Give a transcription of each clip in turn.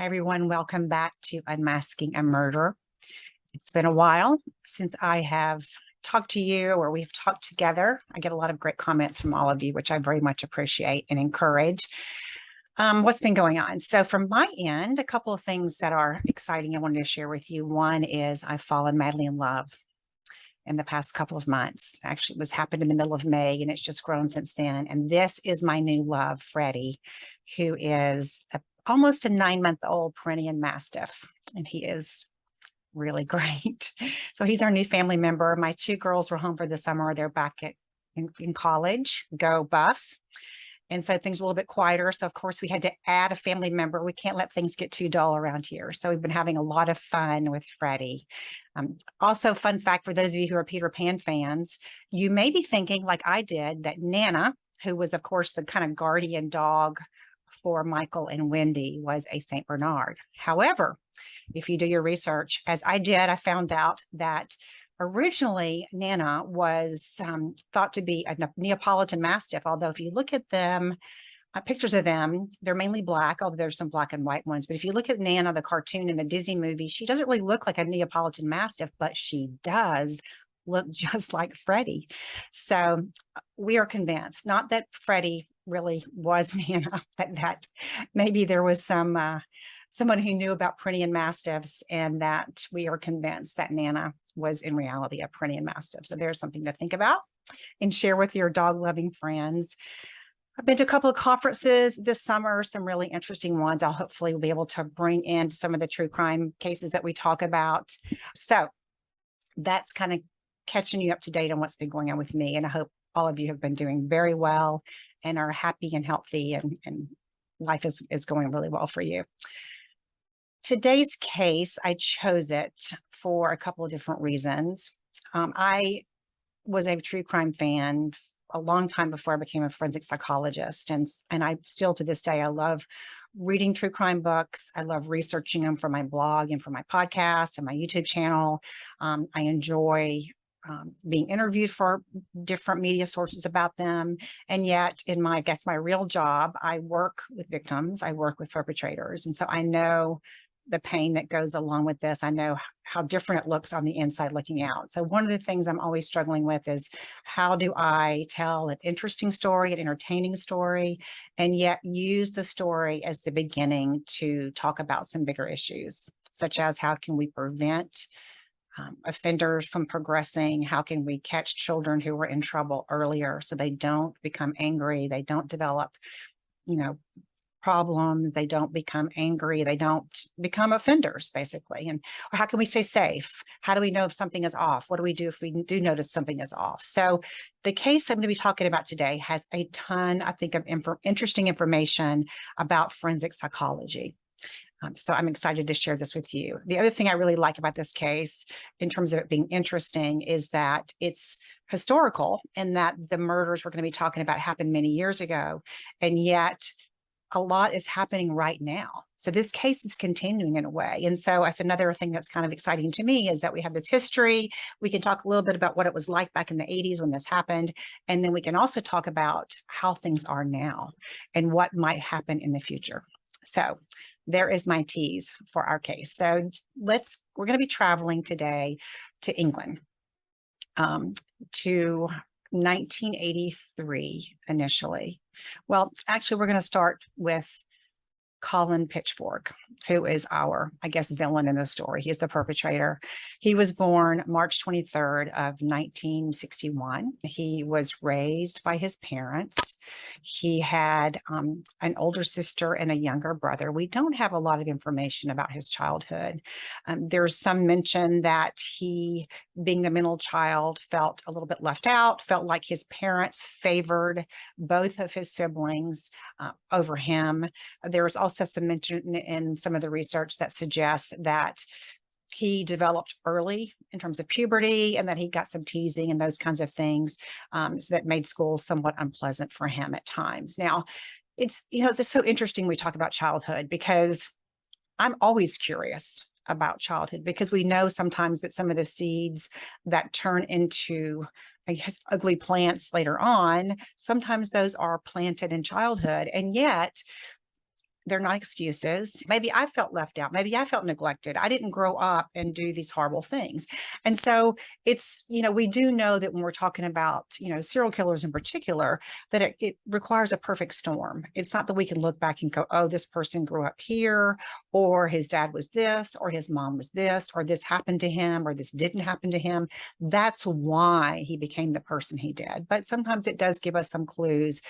everyone. Welcome back to Unmasking a Murder. It's been a while since I have talked to you or we've talked together. I get a lot of great comments from all of you, which I very much appreciate and encourage. What's been going on? So from my end, a couple of things that are exciting I wanted to share with you. One is I've fallen madly in love in the past couple of months. Actually, it was happened in the middle of May and it's just grown since then. And this is my new love, Freddie, who is almost a 9-month-old Pyrenean Mastiff. And he is really great. So he's our new family member. My two girls were home for the summer. They're back in college, go Buffs. And so things are a little bit quieter. So of course we had to add a family member. We can't let things get too dull around here. So we've been having a lot of fun with Freddie. Also, fun fact for those of you who are Peter Pan fans, you may be thinking like I did that Nana, who was of course the kind of guardian dog for Michael and Wendy, was a Saint Bernard. However, if you do your research, as I did, I found out that originally Nana was thought to be a Neapolitan Mastiff, although if you look at them, pictures of them, they're mainly black, although there's some black and white ones. But if you look at Nana, the cartoon in the Disney movie, she doesn't really look like a Neapolitan Mastiff, but she does look just like Freddie. So we are convinced, not that Freddie really was Nana, but that maybe there was someone who knew about Pyrenean Mastiffs, and that we are convinced that Nana was in reality a Pyrenean Mastiff. So there's something to think about and share with your dog-loving friends. I've been to a couple of conferences this summer, some really interesting ones. I'll hopefully be able to bring in some of the true crime cases that we talk about. So that's kind of catching you up to date on what's been going on with me. And I hope all of you have been doing very well and are happy and healthy, and life is going really well for you. Today's case, I chose it for a couple of different reasons. I was a true crime fan a long time before I became a forensic psychologist. And I still to this day, I love reading true crime books. I love researching them for my blog and for my podcast and my YouTube channel. I enjoy being interviewed for different media sources about them. And yet I guess my real job, I work with victims, I work with perpetrators. And so I know the pain that goes along with this. I know how different it looks on the inside looking out. So one of the things I'm always struggling with is, how do I tell an interesting story, an entertaining story, and yet use the story as the beginning to talk about some bigger issues, such as how can we prevent offenders from progressing? How can we catch children who are in trouble earlier so they don't become angry, they don't develop, problems, they don't become angry, they don't become offenders, basically. And how can we stay safe? How do we know if something is off? What do we do if we do notice something is off? So the case I'm going to be talking about today has a ton, I think, of interesting information about forensic psychology. So I'm excited to share this with you. The other thing I really like about this case, in terms of it being interesting, is that it's historical, and that the murders we're going to be talking about happened many years ago, and yet a lot is happening right now. So this case is continuing in a way. And so that's another thing that's kind of exciting to me, is that we have this history. We can talk a little bit about what it was like back in the 80s when this happened. And then we can also talk about how things are now and what might happen in the future. So there is my tease for our case. So we're going to be traveling today to England, to 1983 initially. Well, actually, we're going to start with Colin Pitchfork, who is our, I guess, villain in the story. He is the perpetrator. He was born March 23rd of 1961. He was raised by his parents. He had an older sister and a younger brother. We don't have a lot of information about his childhood. There's some mention that he, being the middle child, felt a little bit left out, felt like his parents favored both of his siblings over him. There's also some mention in some of the research that suggests that he developed early in terms of puberty, and that he got some teasing and those kinds of things, so that made school somewhat unpleasant for him at times. Now, it's just so interesting we talk about childhood, because I'm always curious about childhood, because we know sometimes that some of the seeds that turn into, I guess, ugly plants later on, sometimes those are planted in childhood. And yet they're not excuses. Maybe I felt left out. Maybe I felt neglected. I didn't grow up and do these horrible things. And so it's, we do know that when we're talking about, serial killers in particular, that it requires a perfect storm. It's not that we can look back and go, oh, this person grew up here, or his dad was this, or his mom was this, or this happened to him, or this didn't happen to him. That's why he became the person he did. But sometimes it does give us some clues,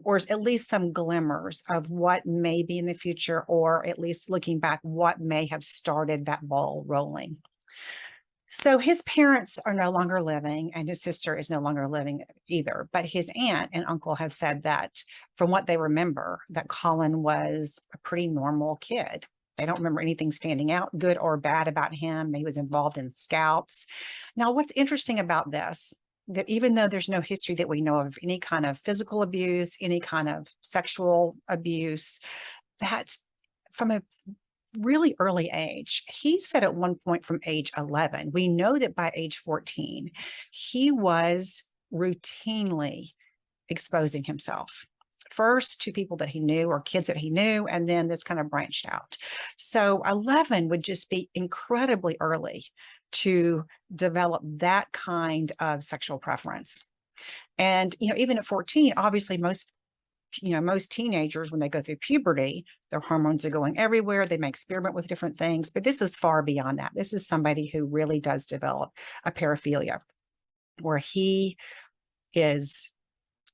or at least some glimmers of what may be in the future, or at least looking back, what may have started that ball rolling. So his parents are no longer living, and his sister is no longer living either. But his aunt and uncle have said that, from what they remember, that Colin was a pretty normal kid. They don't remember anything standing out, good or bad, about him. He was involved in scouts. Now, what's interesting about this, that even though there's no history that we know of any kind of physical abuse, any kind of sexual abuse, that from a really early age, he said at one point from age 11, we know that by age 14, he was routinely exposing himself. First to people that he knew or kids that he knew, and then this kind of branched out. So 11 would just be incredibly early to develop that kind of sexual preference. And, even at 14, obviously most teenagers, when they go through puberty, their hormones are going everywhere. They may experiment with different things, but this is far beyond that. This is somebody who really does develop a paraphilia, where he is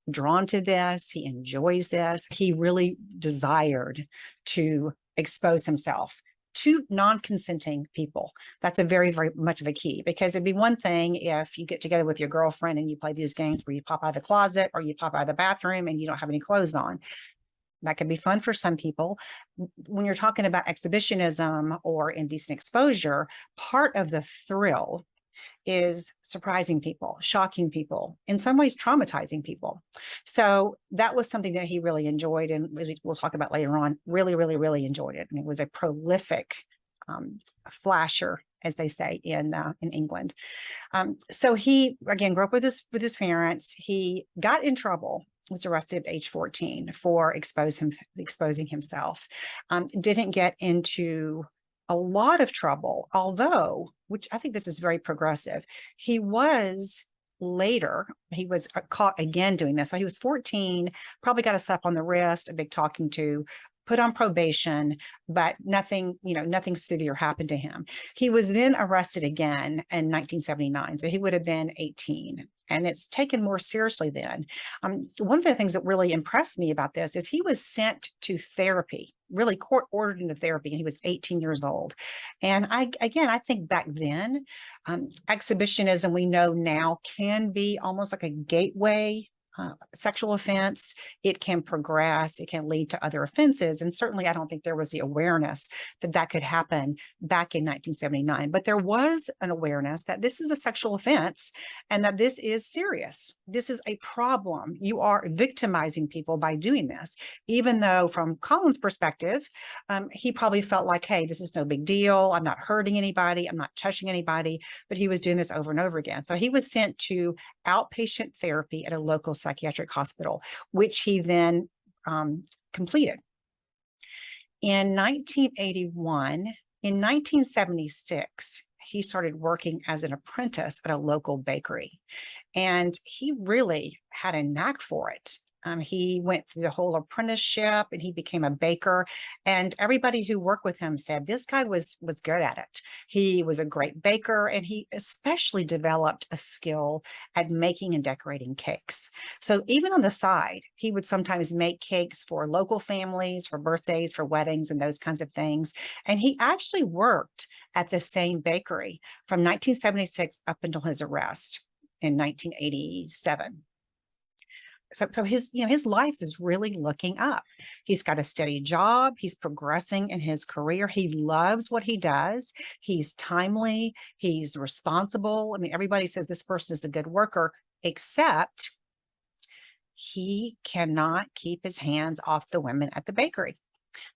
drawn to this. He enjoys this. He really desired to expose himself to non-consenting people. That's a very, very much of a key, because it'd be one thing if you get together with your girlfriend and you play these games where you pop out of the closet or you pop out of the bathroom and you don't have any clothes on. That can be fun for some people. When you're talking about exhibitionism or indecent exposure, part of the thrill is surprising people, shocking people, in some ways traumatizing people. So that was something that he really enjoyed, and we'll talk about later on, really, really, really enjoyed it. And it was a prolific flasher, as they say in England. So he, again, grew up with his parents. He got in trouble, was arrested at age 14 for exposing himself. Didn't get into a lot of trouble, although, which I think this is very progressive, he was caught again doing this. So he was 14, probably got a slap on the wrist, a big talking to, put on probation, but nothing severe happened to him. He was then arrested again in 1979. So he would have been 18. And it's taken more seriously then. One of the things that really impressed me about this is he was sent to therapy, really court ordered into therapy, and he was 18 years old. And I think back then, exhibitionism, we know now, can be almost like a gateway sexual offense. It can progress, it can lead to other offenses. And certainly I don't think there was the awareness that that could happen back in 1979, but there was an awareness that this is a sexual offense and that this is serious. This is a problem. You are victimizing people by doing this, even though from Colin's perspective, he probably felt like, hey, this is no big deal. I'm not hurting anybody. I'm not touching anybody, but he was doing this over and over again. So he was sent to outpatient therapy at a local psychiatric hospital, which he then completed. In 1981, in 1976, he started working as an apprentice at a local bakery, and he really had a knack for it. He went through the whole apprenticeship and he became a baker, and everybody who worked with him said this guy was good at it. He was a great baker, and he especially developed a skill at making and decorating cakes. So even on the side, he would sometimes make cakes for local families, for birthdays, for weddings, and those kinds of things. And he actually worked at the same bakery from 1976 up until his arrest in 1987. So his life is really looking up. He's got a steady job. He's progressing in his career. He loves what he does. He's timely. He's responsible. I mean, everybody says this person is a good worker, except he cannot keep his hands off the women at the bakery.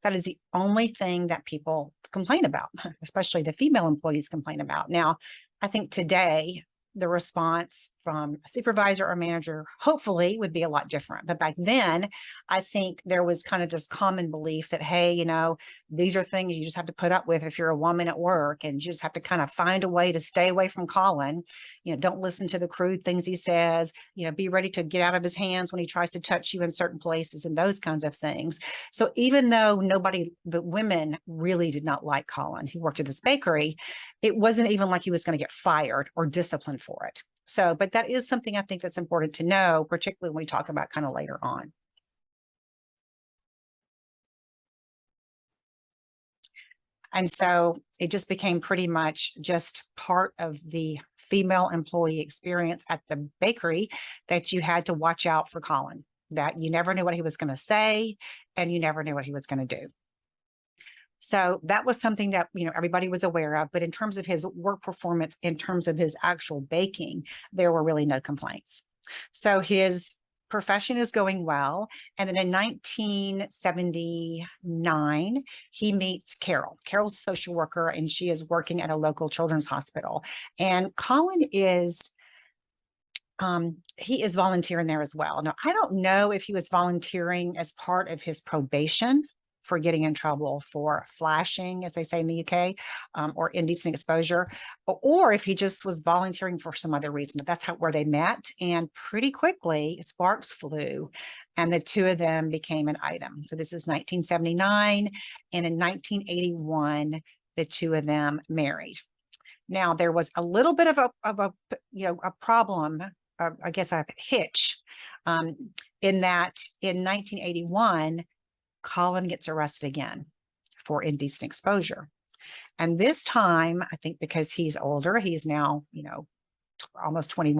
That is the only thing that people complain about, especially the female employees complain about. Now, I think today, the response from a supervisor or manager, hopefully, would be a lot different. But back then, I think there was kind of this common belief that, hey, these are things you just have to put up with if you're a woman at work, and you just have to kind of find a way to stay away from Colin. Don't listen to the crude things he says, be ready to get out of his hands when he tries to touch you in certain places and those kinds of things. So even though the women really did not like Colin, who worked at this bakery, it wasn't even like he was going to get fired or disciplined for it. So, but that is something I think that's important to know, particularly when we talk about kind of later on. And so it just became pretty much just part of the female employee experience at the bakery that you had to watch out for Colin, that you never knew what he was going to say and you never knew what he was going to do. So that was something that, everybody was aware of. But in terms of his work performance, in terms of his actual baking, there were really no complaints. So his profession is going well. And then in 1979, he meets Carol. Carol's a social worker, and she is working at a local children's hospital. And Colin is he is volunteering there as well. Now, I don't know if he was volunteering as part of his probation for getting in trouble for flashing, as they say in the UK, or indecent exposure, or if he just was volunteering for some other reason. But that's where they met. And pretty quickly, sparks flew, and the two of them became an item. So this is 1979. And in 1981, the two of them married. Now, there was a little bit of a problem, I guess a hitch, in that in 1981, Colin gets arrested again for indecent exposure. And this time, I think because he's older, he's now, almost 20,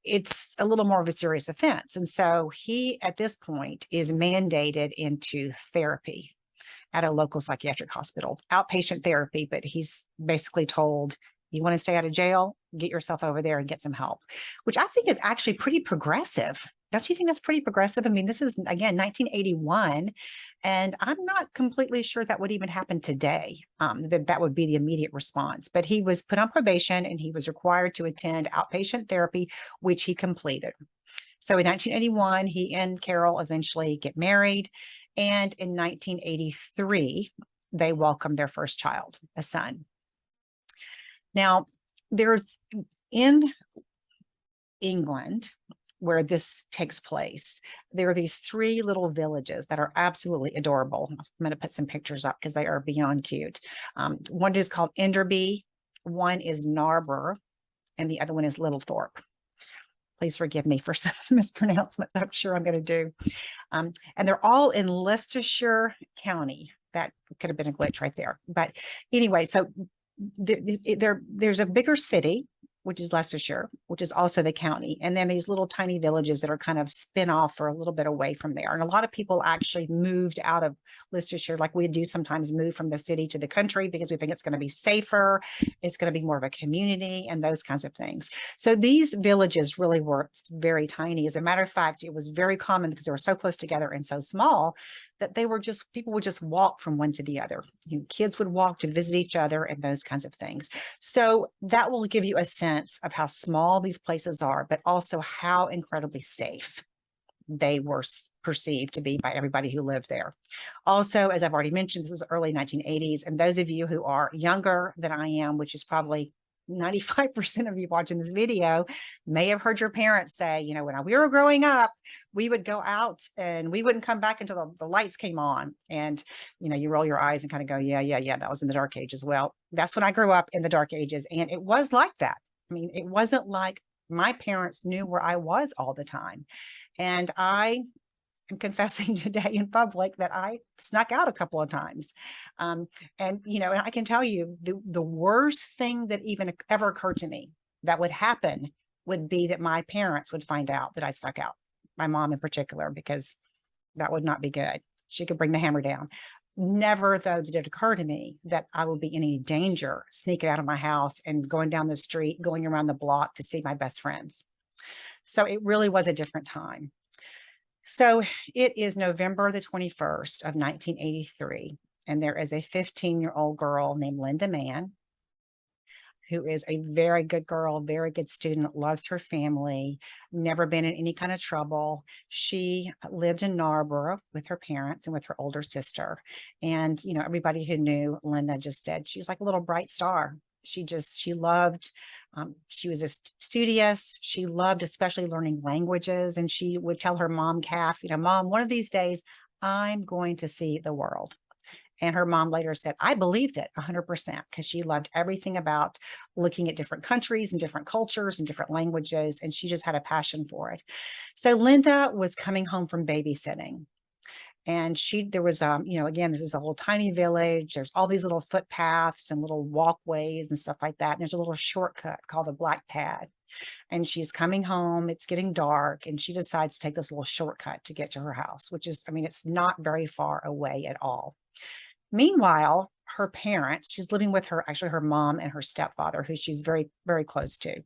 it's a little more of a serious offense. And so he, at this point, is mandated into therapy at a local psychiatric hospital, outpatient therapy, but he's basically told, you want to stay out of jail, get yourself over there and get some help, which I think is actually pretty progressive. Don't you think that's pretty progressive? I mean, this is, again, 1981, and I'm not completely sure that would even happen today, that would be the immediate response. But he was put on probation, and he was required to attend outpatient therapy, which he completed. So in 1981, he and Carol eventually get married. And in 1983, they welcomed their first child, a son. Now, there's in England, where this takes place, there are these three little villages that are absolutely adorable. I'm going to put some pictures up because they are beyond cute. One is called Enderby, one is Narber, and the other one is Littlethorpe. Please forgive me for some mispronouncements I'm sure I'm going to do. And they're all in Leicestershire County. That could have been a glitch right there. But anyway, so there's a bigger city, which is Leicestershire, which is also the county. And then these little tiny villages that are kind of spin off or a little bit away from there. And a lot of people actually moved out of Leicestershire, like we do sometimes move from the city to the country because we think it's going to be safer. It's going to be more of a community and those kinds of things. So these villages really were very tiny. As a matter of fact, it was very common because they were so close together and so small that people would just walk from one to the other. Kids would walk to visit each other and those kinds of things. So that will give you a sense of how small these places are, but also how incredibly safe they were perceived to be by everybody who lived there. Also, as I've already mentioned, this is early 1980s. And those of you who are younger than I am, which is probably 95% of you watching this video, may have heard your parents say, when we were growing up, we would go out and we wouldn't come back until the lights came on. And, you roll your eyes and kind of go, yeah, that was in the dark ages. Well, that's when I grew up, in the dark ages. And it was like that. I mean, it wasn't like my parents knew where I was all the time. And I am confessing today in public that I snuck out a couple of times. And I can tell you the worst thing that even ever occurred to me that would happen would be that my parents would find out that I snuck out, my mom in particular, because that would not be good. She could bring the hammer down. Never, though, did it occur to me that I would be in any danger sneaking out of my house and going down the street, going around the block to see my best friends. So it really was a different time. So it is November the 21st of 1983, and there is a 15-year-old girl named Linda Mann who is a very good girl, very good student, loves her family, never been in any kind of trouble. She lived in Narborough with her parents and with her older sister. And, you know, everybody who knew Linda just said she was like a little bright star. She loved, she was a studious. She loved especially learning languages. And she would tell her mom, Kath, you know, Mom, one of these days, I'm going to see the world. And her mom later said, I believed it 100% because she loved everything about looking at different countries and different cultures and different languages. And she just had a passion for it. So Linda was coming home from babysitting. And there was, you know, again, this is a whole tiny village. There's all these little footpaths and little walkways and stuff like that. And there's a little shortcut called the Black Pad. And she's coming home. It's getting dark. And she decides to take this little shortcut to get to her house, which is, I mean, it's not very far away at all. Meanwhile, her parents, she's living with her, actually her mom and her stepfather, who she's very, very close to.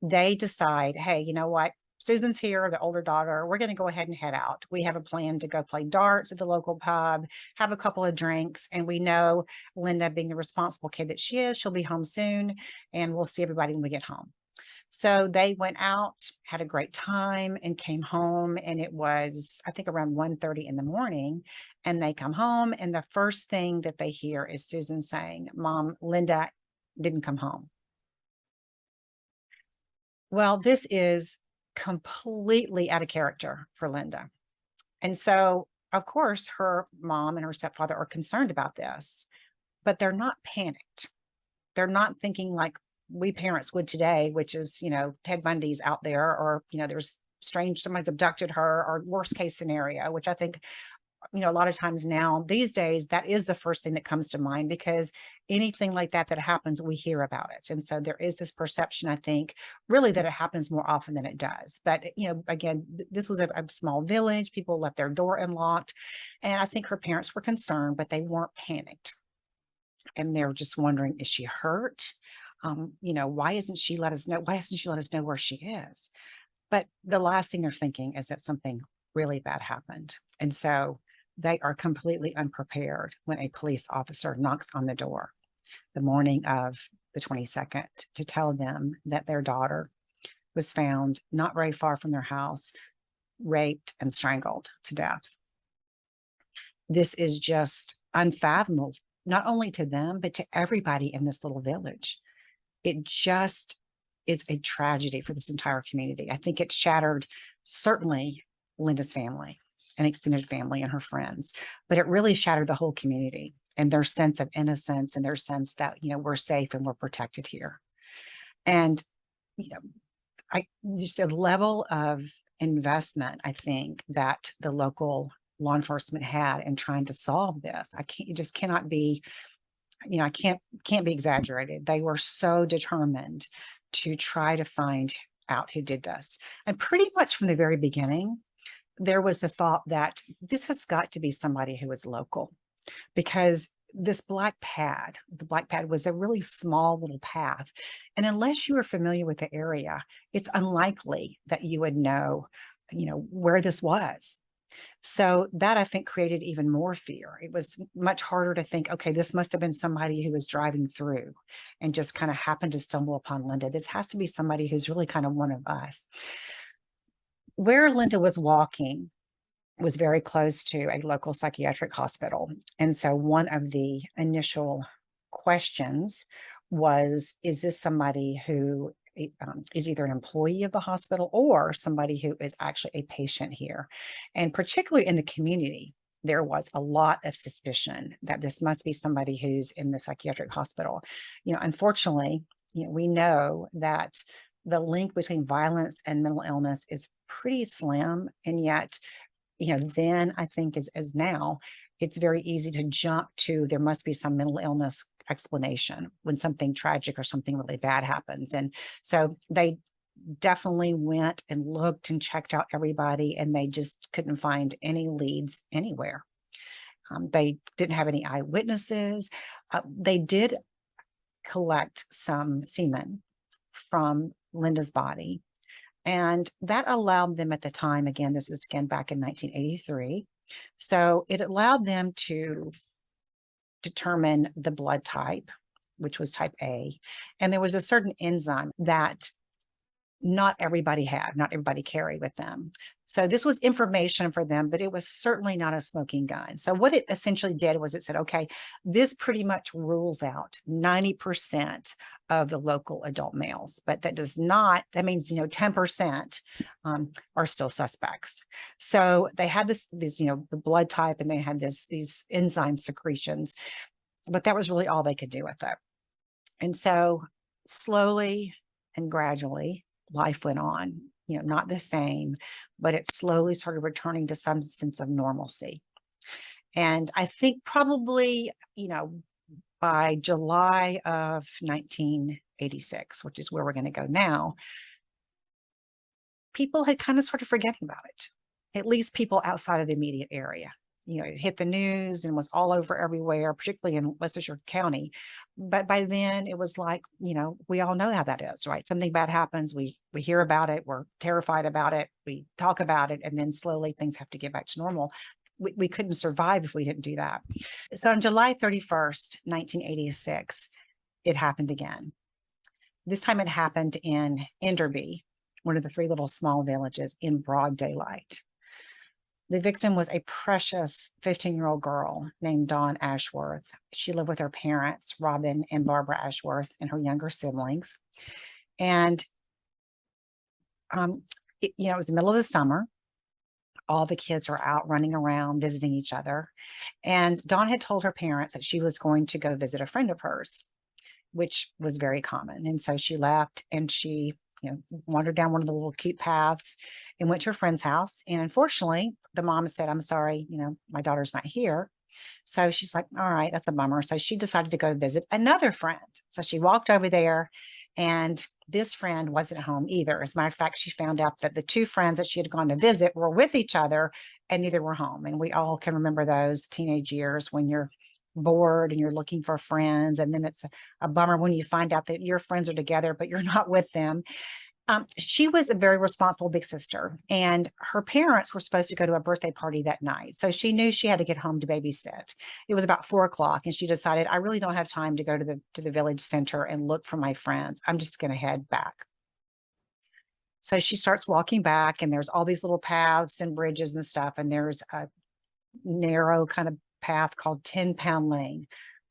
They decide, hey, you know what? Susan's here, the older daughter. We're going to go ahead and head out. We have a plan to go play darts at the local pub, have a couple of drinks. And we know Linda, being the responsible kid that she is, she'll be home soon. And we'll see everybody when we get home. So they went out, had a great time, and came home. And it was, I think, around 1:30 in the morning. And they come home, and the first thing that they hear is Susan saying, Mom, Linda didn't come home. Well, this is completely out of character for Linda. And so, of course, her mom and her stepfather are concerned about this, but they're not panicked. They're not thinking like we parents would today, which is, you know, Ted Bundy's out there, or, you know, there's somebody's abducted her, or worst case scenario, which I think, you know, a lot of times now these days, that is the first thing that comes to mind, because anything like that happens, we hear about it. And so there is this perception, I think, really, that it happens more often than it does. But, you know, again, this was a small village. People left their door unlocked. And I think her parents were concerned, but they weren't panicked. And they're just wondering, is she hurt? You know, why hasn't she let us know? Why hasn't she let us know where she is? But the last thing they're thinking is that something really bad happened. And so they are completely unprepared when a police officer knocks on the door the morning of the 22nd to tell them that their daughter was found not very far from their house, raped and strangled to death. This is just unfathomable, not only to them, but to everybody in this little village. It just is a tragedy for this entire community. I think it shattered certainly Linda's family and extended family and her friends, but it really shattered the whole community and their sense of innocence and their sense that, you know, we're safe and we're protected here. And, you know, just the level of investment, I think, that the local law enforcement had in trying to solve this, it just cannot be, you know, can't be exaggerated. They were so determined to try to find out who did this. And pretty much from the very beginning, there was the thought that this has got to be somebody who is local, because this the Black Pad was a really small little path. And unless you were familiar with the area, it's unlikely that you would know, you know, where this was. So that, I think, created even more fear. It was much harder to think, okay, this must have been somebody who was driving through and just kind of happened to stumble upon Linda. This has to be somebody who's really kind of one of us. Where Linda was walking was very close to a local psychiatric hospital. And so one of the initial questions was, is this somebody who is either an employee of the hospital or somebody who is actually a patient here? And particularly in the community, there was a lot of suspicion that this must be somebody who's in the psychiatric hospital. You know, unfortunately, you know, we know that the link between violence and mental illness is pretty slim. And yet, you know, then I think as now, it's very easy to jump to there must be some mental illness explanation when something tragic or something really bad happens. And so they definitely went and looked and checked out everybody, and they just couldn't find any leads anywhere. They didn't have any eyewitnesses. They did collect some semen from Linda's body, and that allowed them at the time, again, this is again back in 1983. So it allowed them to determine the blood type, which was type A. And there was a certain enzyme that not everybody carried with them. So this was information for them, but it was certainly not a smoking gun. So what it essentially did was it said, okay, this pretty much rules out 90% of the local adult males, but that does not, that means, 10% are still suspects. So they had this, the blood type, and they had these enzyme secretions, but that was really all they could do with it. And so slowly and gradually, life went on, not the same, but it slowly started returning to some sense of normalcy. And I think probably, by July of 1986, which is where we're going to go now, people had kind of started forgetting about it, at least people outside of the immediate area. It hit the news and was all over everywhere, particularly in Westchester County. But by then it was like, we all know how that is, right? Something bad happens. We hear about it. We're terrified about it. We talk about it. And then slowly things have to get back to normal. We couldn't survive if we didn't do that. So on July 31st, 1986, it happened again. This time it happened in Enderby, one of the three little small villages, in broad daylight. The victim was a precious 15-year-old girl named Dawn Ashworth. She lived with her parents, Robin and Barbara Ashworth, and her younger siblings. And it was the middle of the summer. All the kids are out running around, visiting each other. And Dawn had told her parents that she was going to go visit a friend of hers, which was very common. And so she left and she wandered down one of the little cute paths and went to her friend's house. And unfortunately, the mom said, "I'm sorry, my daughter's not here." So she's like, all right, that's a bummer. So she decided to go visit another friend. So she walked over there, and this friend wasn't home either. As a matter of fact, she found out that the two friends that she had gone to visit were with each other, and neither were home. And we all can remember those teenage years when you're bored and you're looking for friends, and then it's a bummer when you find out that your friends are together but you're not with them. She was a very responsible big sister, and her parents were supposed to go to a birthday party that night, so she knew she had to get home to babysit. It was about 4 o'clock, and she decided, I really don't have time to go to the village center and look for my friends. I'm just going to head back. So she starts walking back, and there's all these little paths and bridges and stuff, and there's a narrow kind of path called 10-Pound Lane,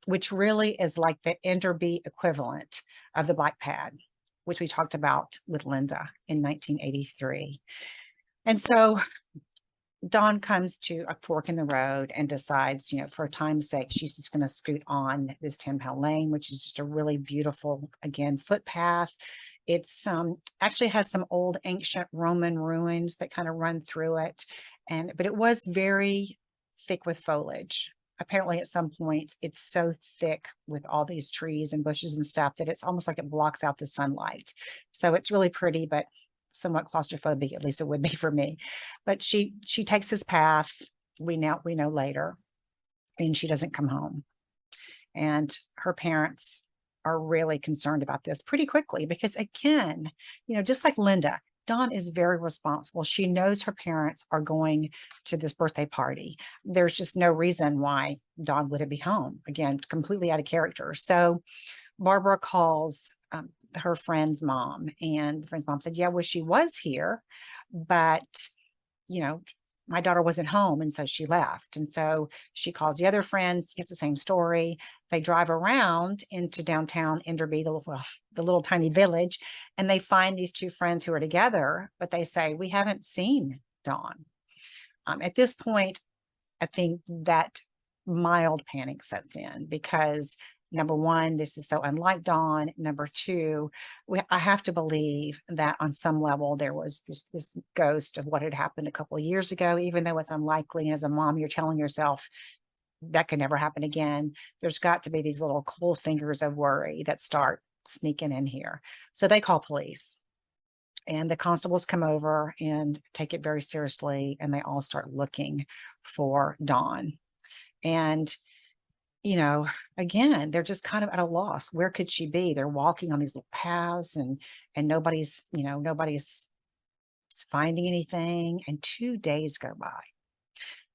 which really is like the Enderby equivalent of the Black Pad, which we talked about with Linda in 1983. And so Dawn comes to a fork in the road and decides, for time's sake, she's just going to scoot on this 10-Pound Lane, which is just a really beautiful, again, footpath. It's actually has some old ancient Roman ruins that kind of run through it. But it was very thick with foliage. Apparently at some points it's so thick with all these trees and bushes and stuff that it's almost like it blocks out the sunlight. So it's really pretty, but somewhat claustrophobic, at least it would be for me. But she takes this path, we know later, and she doesn't come home. And her parents are really concerned about this pretty quickly because, again, just like Linda, Dawn is very responsible. She knows her parents are going to this birthday party. There's just no reason why Dawn wouldn't be home. Again, completely out of character. So Barbara calls her friend's mom, and the friend's mom said, yeah, well, she was here, but, my daughter wasn't home, and so she left. And so she calls the other friends, gets the same story. They drive around into downtown Enderby, the little tiny village, and they find these two friends who are together, but they say, we haven't seen Dawn. At this point, I think that mild panic sets in because, number one, this is so unlike Dawn. Number two, I have to believe that on some level there was this ghost of what had happened a couple of years ago, even though it's unlikely. And as a mom, you're telling yourself that could never happen again. There's got to be these little cold fingers of worry that start sneaking in here. So they call police, and the constables come over and take it very seriously, and they all start looking for Dawn. And again, they're just kind of at a loss. Where could she be? They're walking on these little paths, and nobody's finding anything. And 2 days go by.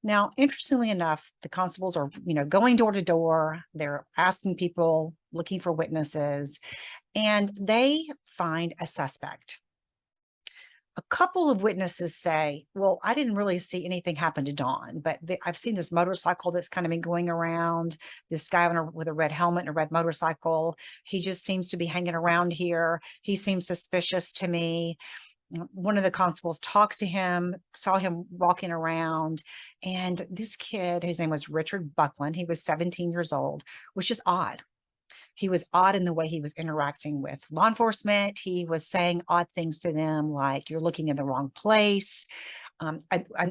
Now, interestingly enough, the constables are, going door to door. They're asking people, looking for witnesses, and they find a suspect. A couple of witnesses say, well, I didn't really see anything happen to Dawn, but I've seen this motorcycle that's kind of been going around, this guy with a red helmet and a red motorcycle. He just seems to be hanging around here. He seems suspicious to me. One of the constables talked to him, saw him walking around, and this kid, whose name was Richard Buckland, he was 17 years old, was just odd. He was odd in the way he was interacting with law enforcement. He was saying odd things to them, like, you're looking in the wrong place.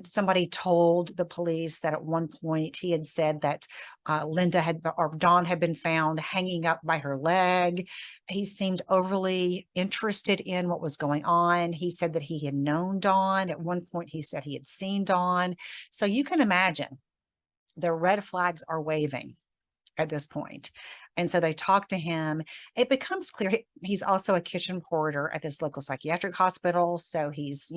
Somebody told the police that at one point he had said that Dawn had been found hanging up by her leg. He seemed overly interested in what was going on. He said that he had known Dawn. At one point, he said he had seen Dawn. So you can imagine the red flags are waving at this point. And so they talk to him. It becomes clear he's also a kitchen porter at this local psychiatric hospital. So he's,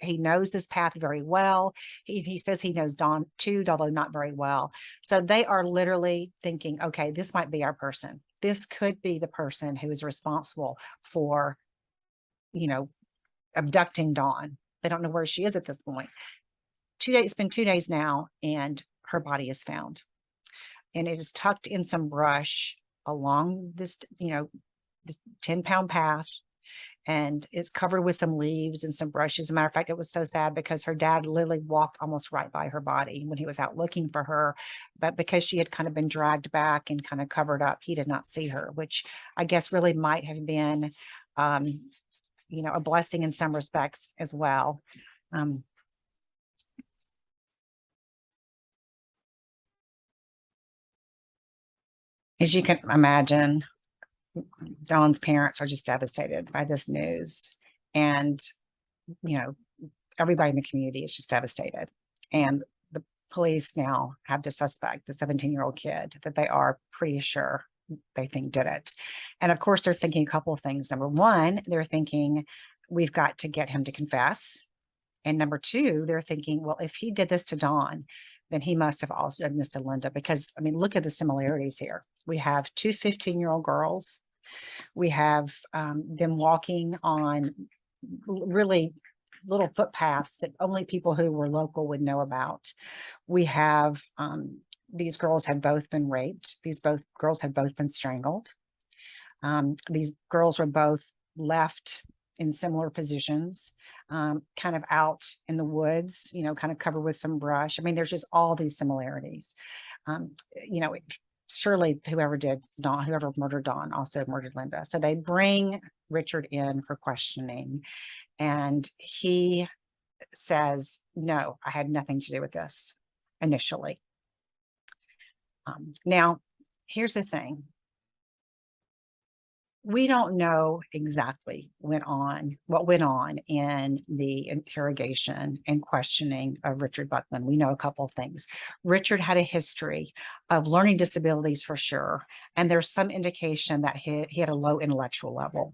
he knows this path very well. He says he knows Dawn too, although not very well. So they are literally thinking, okay, this might be our person. This could be the person who is responsible for, abducting Dawn. They don't know where she is at this point. It's been 2 days now, and her body is found. And it is tucked in some brush along this, this 10-pound path, and it's covered with some leaves and some brush. As a matter of fact, it was so sad because her dad literally walked almost right by her body when he was out looking for her. But because she had kind of been dragged back and kind of covered up, he did not see her, which I guess really might have been, a blessing in some respects as well. As you can imagine, Dawn's parents are just devastated by this news. And, everybody in the community is just devastated. And the police now have the suspect, the 17-year-old kid, that they are pretty sure they think did it. And of course, they're thinking a couple of things. Number one, they're thinking, we've got to get him to confess. And number two, they're thinking, well, if he did this to Dawn, then he must have also done this to Linda, because, look at the similarities here. We have two 15-year-old girls. We have them walking on really little footpaths that only people who were local would know about. We have these girls had both been raped. Both girls had both been strangled. These girls were both left in similar positions, kind of out in the woods, kind of covered with some brush. There's just all these similarities. Surely whoever murdered Dawn also murdered Linda. So they bring Richard in for questioning, and he says, no, I had nothing to do with this initially. Now, here's the thing. We don't know exactly what went on in the interrogation and questioning of Richard Buckland. We know a couple of things. Richard had a history of learning disabilities for sure, and there's some indication that he had a low intellectual level.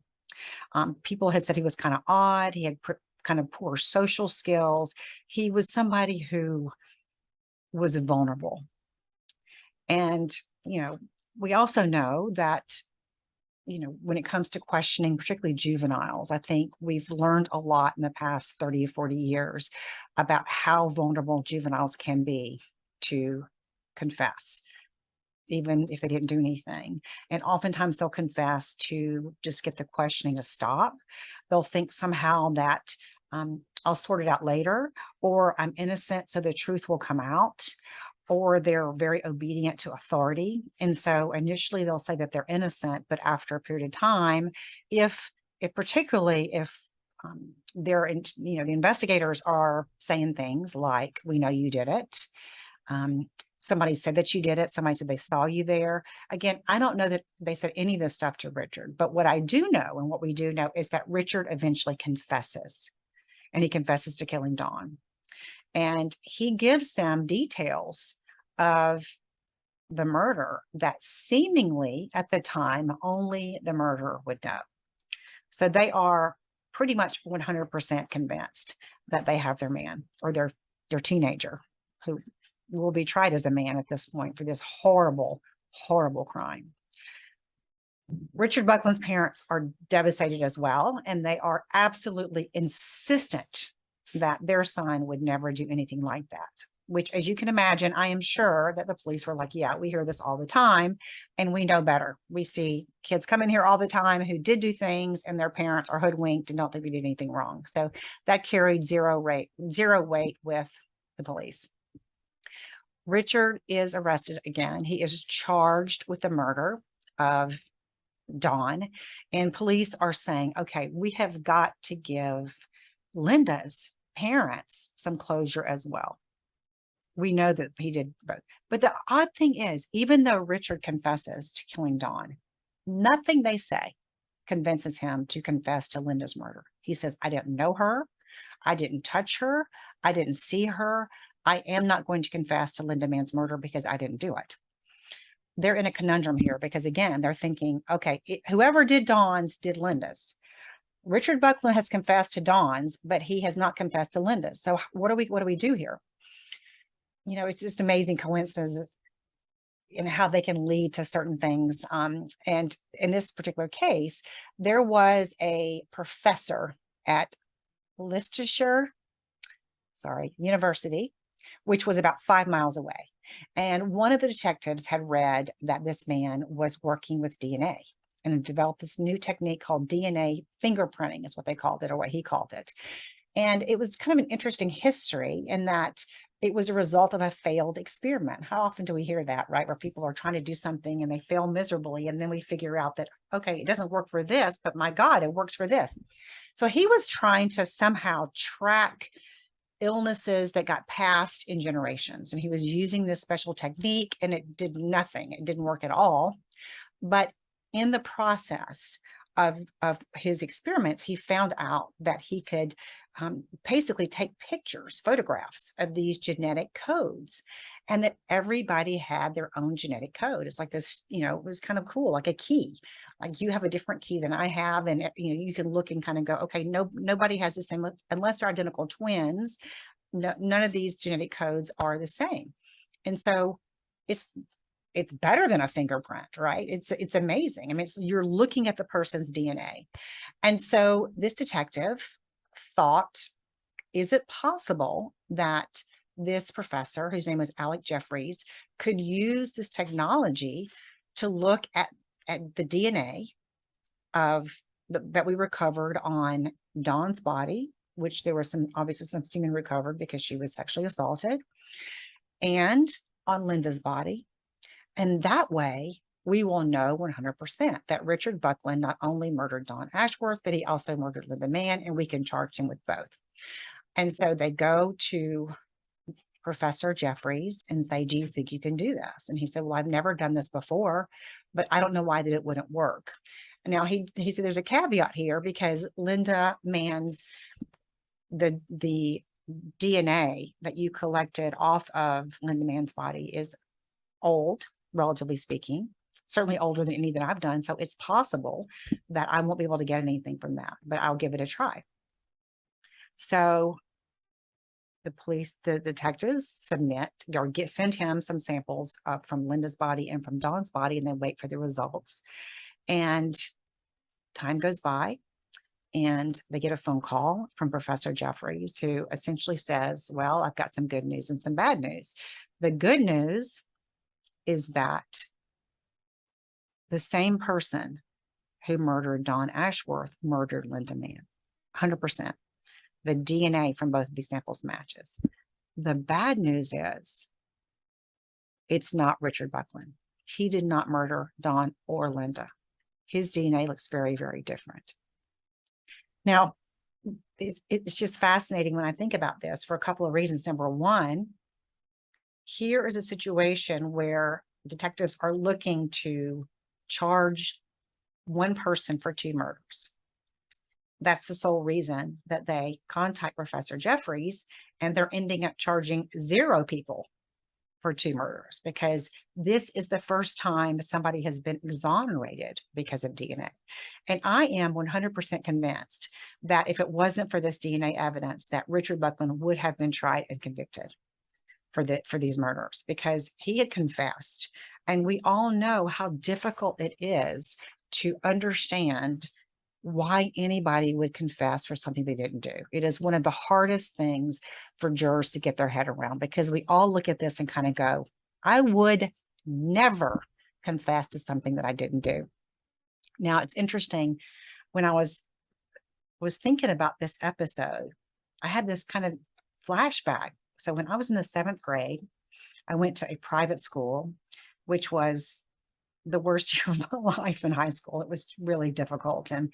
People had said he was kind of odd. He had kind of poor social skills. He was somebody who was vulnerable. And, we also know that when it comes to questioning, particularly juveniles, I think we've learned a lot in the past 30 or 40 years about how vulnerable juveniles can be to confess, even if they didn't do anything. And oftentimes they'll confess to just get the questioning to stop. They'll think somehow that I'll sort it out later, or I'm innocent, so the truth will come out, or they're very obedient to authority. And so initially they'll say that they're innocent, but after a period of time, particularly if the investigators are saying things like, we know you did it. Somebody said that you did it. Somebody said they saw you there. Again, I don't know that they said any of this stuff to Richard, but what I do know, and what we do know, is that Richard eventually confesses, and he confesses to killing Dawn. And he gives them details of the murder that seemingly at the time only the murderer would know. So they are pretty much 100% convinced that they have their man, or their teenager, who will be tried as a man at this point for this horrible, horrible crime. Richard Buckland's parents are devastated as well, and they are absolutely insistent that their son would never do anything like that. Which, as you can imagine, I am sure that the police were like, yeah, we hear this all the time and we know better. We see kids come in here all the time who did do things and their parents are hoodwinked and don't think they did anything wrong. So that carried zero weight with the police. Richard is arrested again. He is charged with the murder of Dawn, and police are saying, okay, we have got to give Linda's parents some closure as well. We know that he did both. But the odd thing is, even though Richard confesses to killing Dawn, nothing they say convinces him to confess to Linda's murder. He says, I didn't know her. I didn't touch her. I didn't see her. I am not going to confess to Linda Mann's murder because I didn't do it. They're in a conundrum here because, again, they're thinking, okay, whoever did Dawn's did Linda's. Richard Buckland has confessed to Dawn's, but he has not confessed to Linda's. So what do we do here? You know, it's just amazing coincidences in how they can lead to certain things. And in this particular case, there was a professor at Leicestershire, University, which was about 5 miles away. And one of the detectives had read that this man was working with DNA and developed this new technique called DNA fingerprinting, is what they called it, or what he called it. And it was kind of an interesting history in that it was a result of a failed experiment. How often do we hear that, right? Where people are trying to do something and they fail miserably. And then we figure out that, okay, it doesn't work for this, but my God, it works for this. So he was trying to somehow track illnesses that got passed in generations. And he was using this special technique and it did nothing. It didn't work at all. But in the process of his experiments, he found out that he could basically take pictures, photographs of these genetic codes, and that everybody had their own genetic code. It's like this, you know, it was kind of cool, like a key. Like you have a different key than I have, and you know, you can look and kind of go, okay, nobody has the same, unless they're identical twins. No, none of these genetic codes are the same, and so it's better than a fingerprint, right? It's amazing. I mean, you're looking at the person's DNA. And so this detective thought, is it possible that this professor, whose name was Alec Jeffries, could use this technology to look at the DNA of that we recovered on Dawn's body, which there was obviously some semen recovered because she was sexually assaulted, and on Linda's body. And that way, we will know 100% that Richard Buckland not only murdered Dawn Ashworth, but he also murdered Linda Mann, and we can charge him with both. And so they go to Professor Jeffries and say, do you think you can do this? And he said, well, I've never done this before, but I don't know why that it wouldn't work. And now he said, there's a caveat here because Linda Mann's, the DNA that you collected off of Linda Mann's body is old, relatively speaking, certainly older than any that I've done. So it's possible that I won't be able to get anything from that, but I'll give it a try. So the detectives send him some samples from Linda's body and from Dawn's body, and then wait for the results. And time goes by, and they get a phone call from Professor Jeffries, who essentially says, well, I've got some good news and some bad news. The good news is that the same person who murdered Dawn Ashworth murdered Linda Mann, 100%. The DNA from both of these samples matches. The bad news is it's not Richard Buckland. He did not murder Dawn or Linda. His DNA looks very, very different. Now, it's just fascinating when I think about this for a couple of reasons. Number one, here is a situation where detectives are looking to charge one person for 2 murders. That's the sole reason that they contact Professor Jeffries, and they're ending up charging 0 people for 2 murders, because this is the first time somebody has been exonerated because of DNA. And I am 100% convinced that if it wasn't for this DNA evidence, that Richard Buckland would have been tried and convicted for these murders, because he had confessed. And we all know how difficult it is to understand why anybody would confess for something they didn't do. It is one of the hardest things for jurors to get their head around, because we all look at this and kind of go, I would never confess to something that I didn't do. Now, it's interesting, when I was thinking about this episode, I had this kind of flashback. So when I was in the 7th grade, I went to a private school, which was the worst year of my life in high school. It was really difficult. And,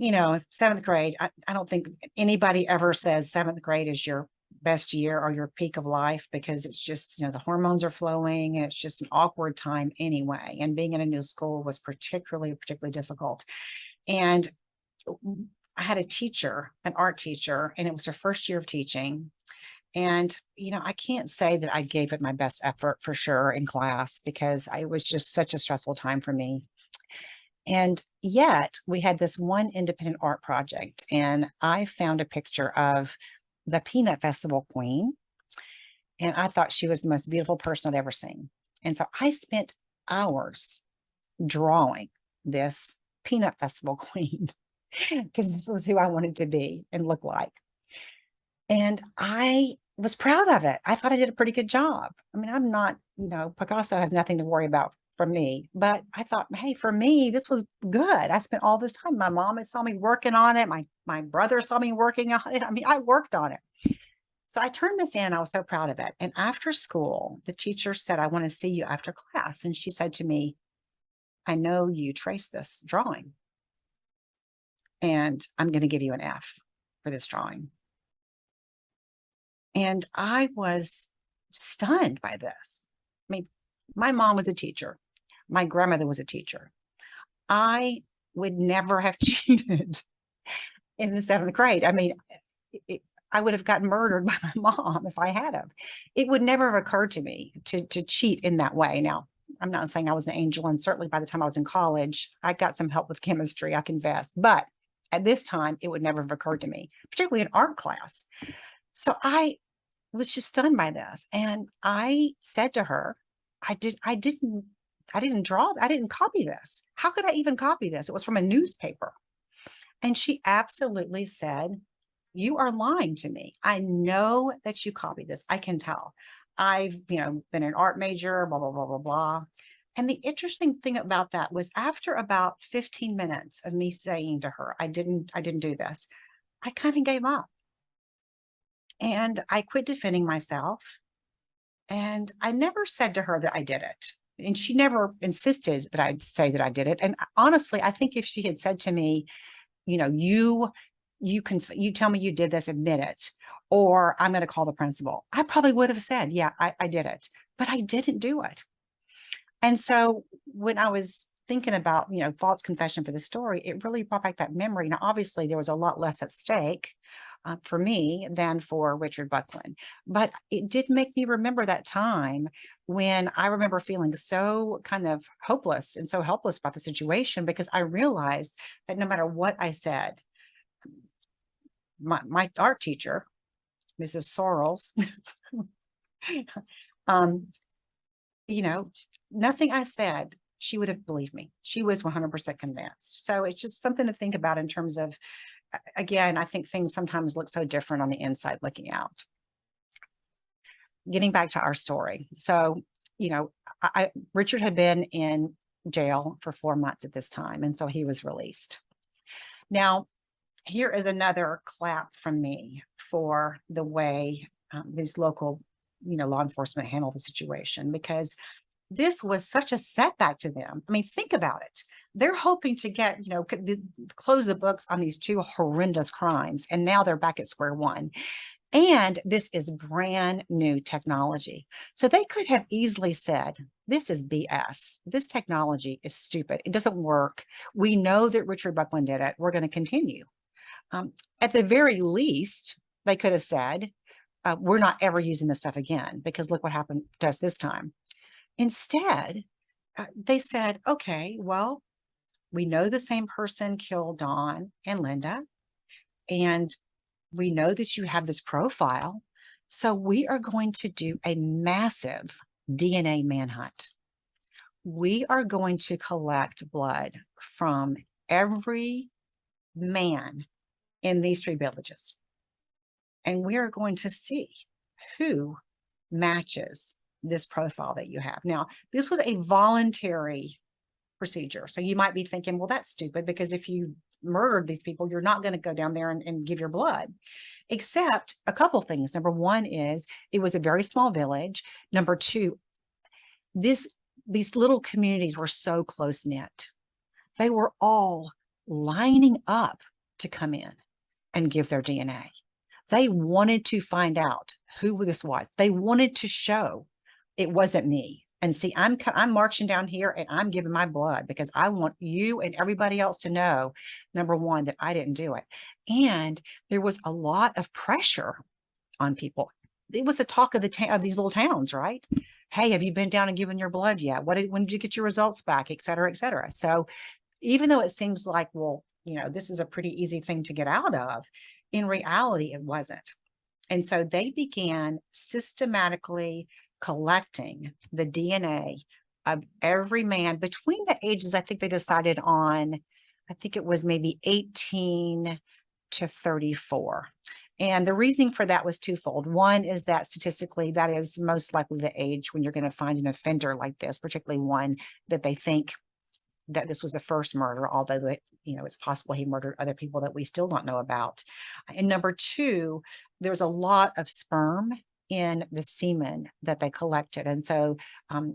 7th grade, I don't think anybody ever says 7th grade is your best year or your peak of life, because it's just, the hormones are flowing and it's just an awkward time anyway. And being in a new school was particularly difficult. And I had a teacher, an art teacher, and it was her first year of teaching. And, I can't say that I gave it my best effort for sure in class, because it was just such a stressful time for me. And yet we had this one independent art project, and I found a picture of the Peanut Festival queen. And I thought she was the most beautiful person I'd ever seen. And so I spent hours drawing this Peanut Festival queen, because this was who I wanted to be and look like. And I was proud of it. I thought I did a pretty good job. I mean, I'm not, Picasso has nothing to worry about for me, but I thought, hey, for me, this was good. I spent all this time. My mom saw me working on it. My brother saw me working on it. I mean, I worked on it. So I turned this in. I was so proud of it. And after school, the teacher said, I want to see you after class. And she said to me, I know you traced this drawing, and I'm going to give you an F for this drawing. And I was stunned by this. I mean, my mom was a teacher. My grandmother was a teacher. I would never have cheated in the 7th grade. I mean, I would have gotten murdered by my mom if I had have. It would never have occurred to me to cheat in that way. Now, I'm not saying I was an angel, and certainly by the time I was in college, I got some help with chemistry, I confess. But at this time, it would never have occurred to me, particularly in art class. So I was just stunned by this. And I said to her, I didn't draw, I didn't copy this. How could I even copy this? It was from a newspaper. And she absolutely said, you are lying to me. I know that you copied this. I can tell. I've, been an art major, blah, blah, blah, blah, blah. And the interesting thing about that was, after about 15 minutes of me saying to her, I didn't do this, I kind of gave up. And I quit defending myself. And I never said to her that I did it. And she never insisted that I'd say that I did it. And honestly, I think if she had said to me, you tell me you did this, admit it, or I'm going to call the principal, I probably would have said, yeah, I did it, but I didn't do it. And so when I was thinking about, false confession for the story, it really brought back that memory. Now, obviously there was a lot less at stake for me than for Richard Buckland, but it did make me remember that time when I remember feeling so kind of hopeless and so helpless about the situation, because I realized that no matter what I said, my art teacher, Mrs. Sorrells, nothing I said, she would have believed me. She was 100% convinced. So it's just something to think about in terms of, again, I think things sometimes look so different on the inside looking out. Getting back to our story. So, Richard had been in jail for 4 months at this time, and so he was released. Now, here is another clap from me for the way these local, law enforcement handled the situation, because this was such a setback to them. I mean, think about it. They're hoping to get, close the books on these 2 horrendous crimes, and now they're back at square one. And this is brand new technology. So they could have easily said, this is BS. This technology is stupid. It doesn't work. We know that Richard Buckland did it. We're going to continue. At the very least, they could have said, we're not ever using this stuff again, because look what happened to us this time. Instead, they said, okay, well, we know the same person killed Dawn and Linda, and we know that you have this profile, so we are going to do a massive DNA manhunt. we are going to collect blood from every man in these 3 villages. And we are going to see who matches this profile that you have. Now, this was a voluntary procedure. So you might be thinking, well, that's stupid, because if you murdered these people, you're not going to go down there and give your blood. Except a couple things. Number one is it was a very small village. Number two, these little communities were so close knit. They were all lining up to come in and give their DNA. They wanted to find out who this was. They wanted to show it wasn't me. And see, I'm marching down here and I'm giving my blood because I want you and everybody else to know, number one, that I didn't do it. And there was a lot of pressure on people. It was the talk of of these little towns, right? Hey, have you been down and given your blood yet? When did you get your results back, et cetera, et cetera. So even though it seems like, well, this is a pretty easy thing to get out of, in reality, it wasn't. And so they began systematically collecting the DNA of every man between the ages, I think they decided on, I think it was maybe 18 to 34. And the reasoning for that was twofold. One is that statistically, that is most likely the age when you're going to find an offender like this, particularly one that they think that this was the first murder, although it's possible he murdered other people that we still don't know about. And number two, there's a lot of sperm in the semen that they collected. And so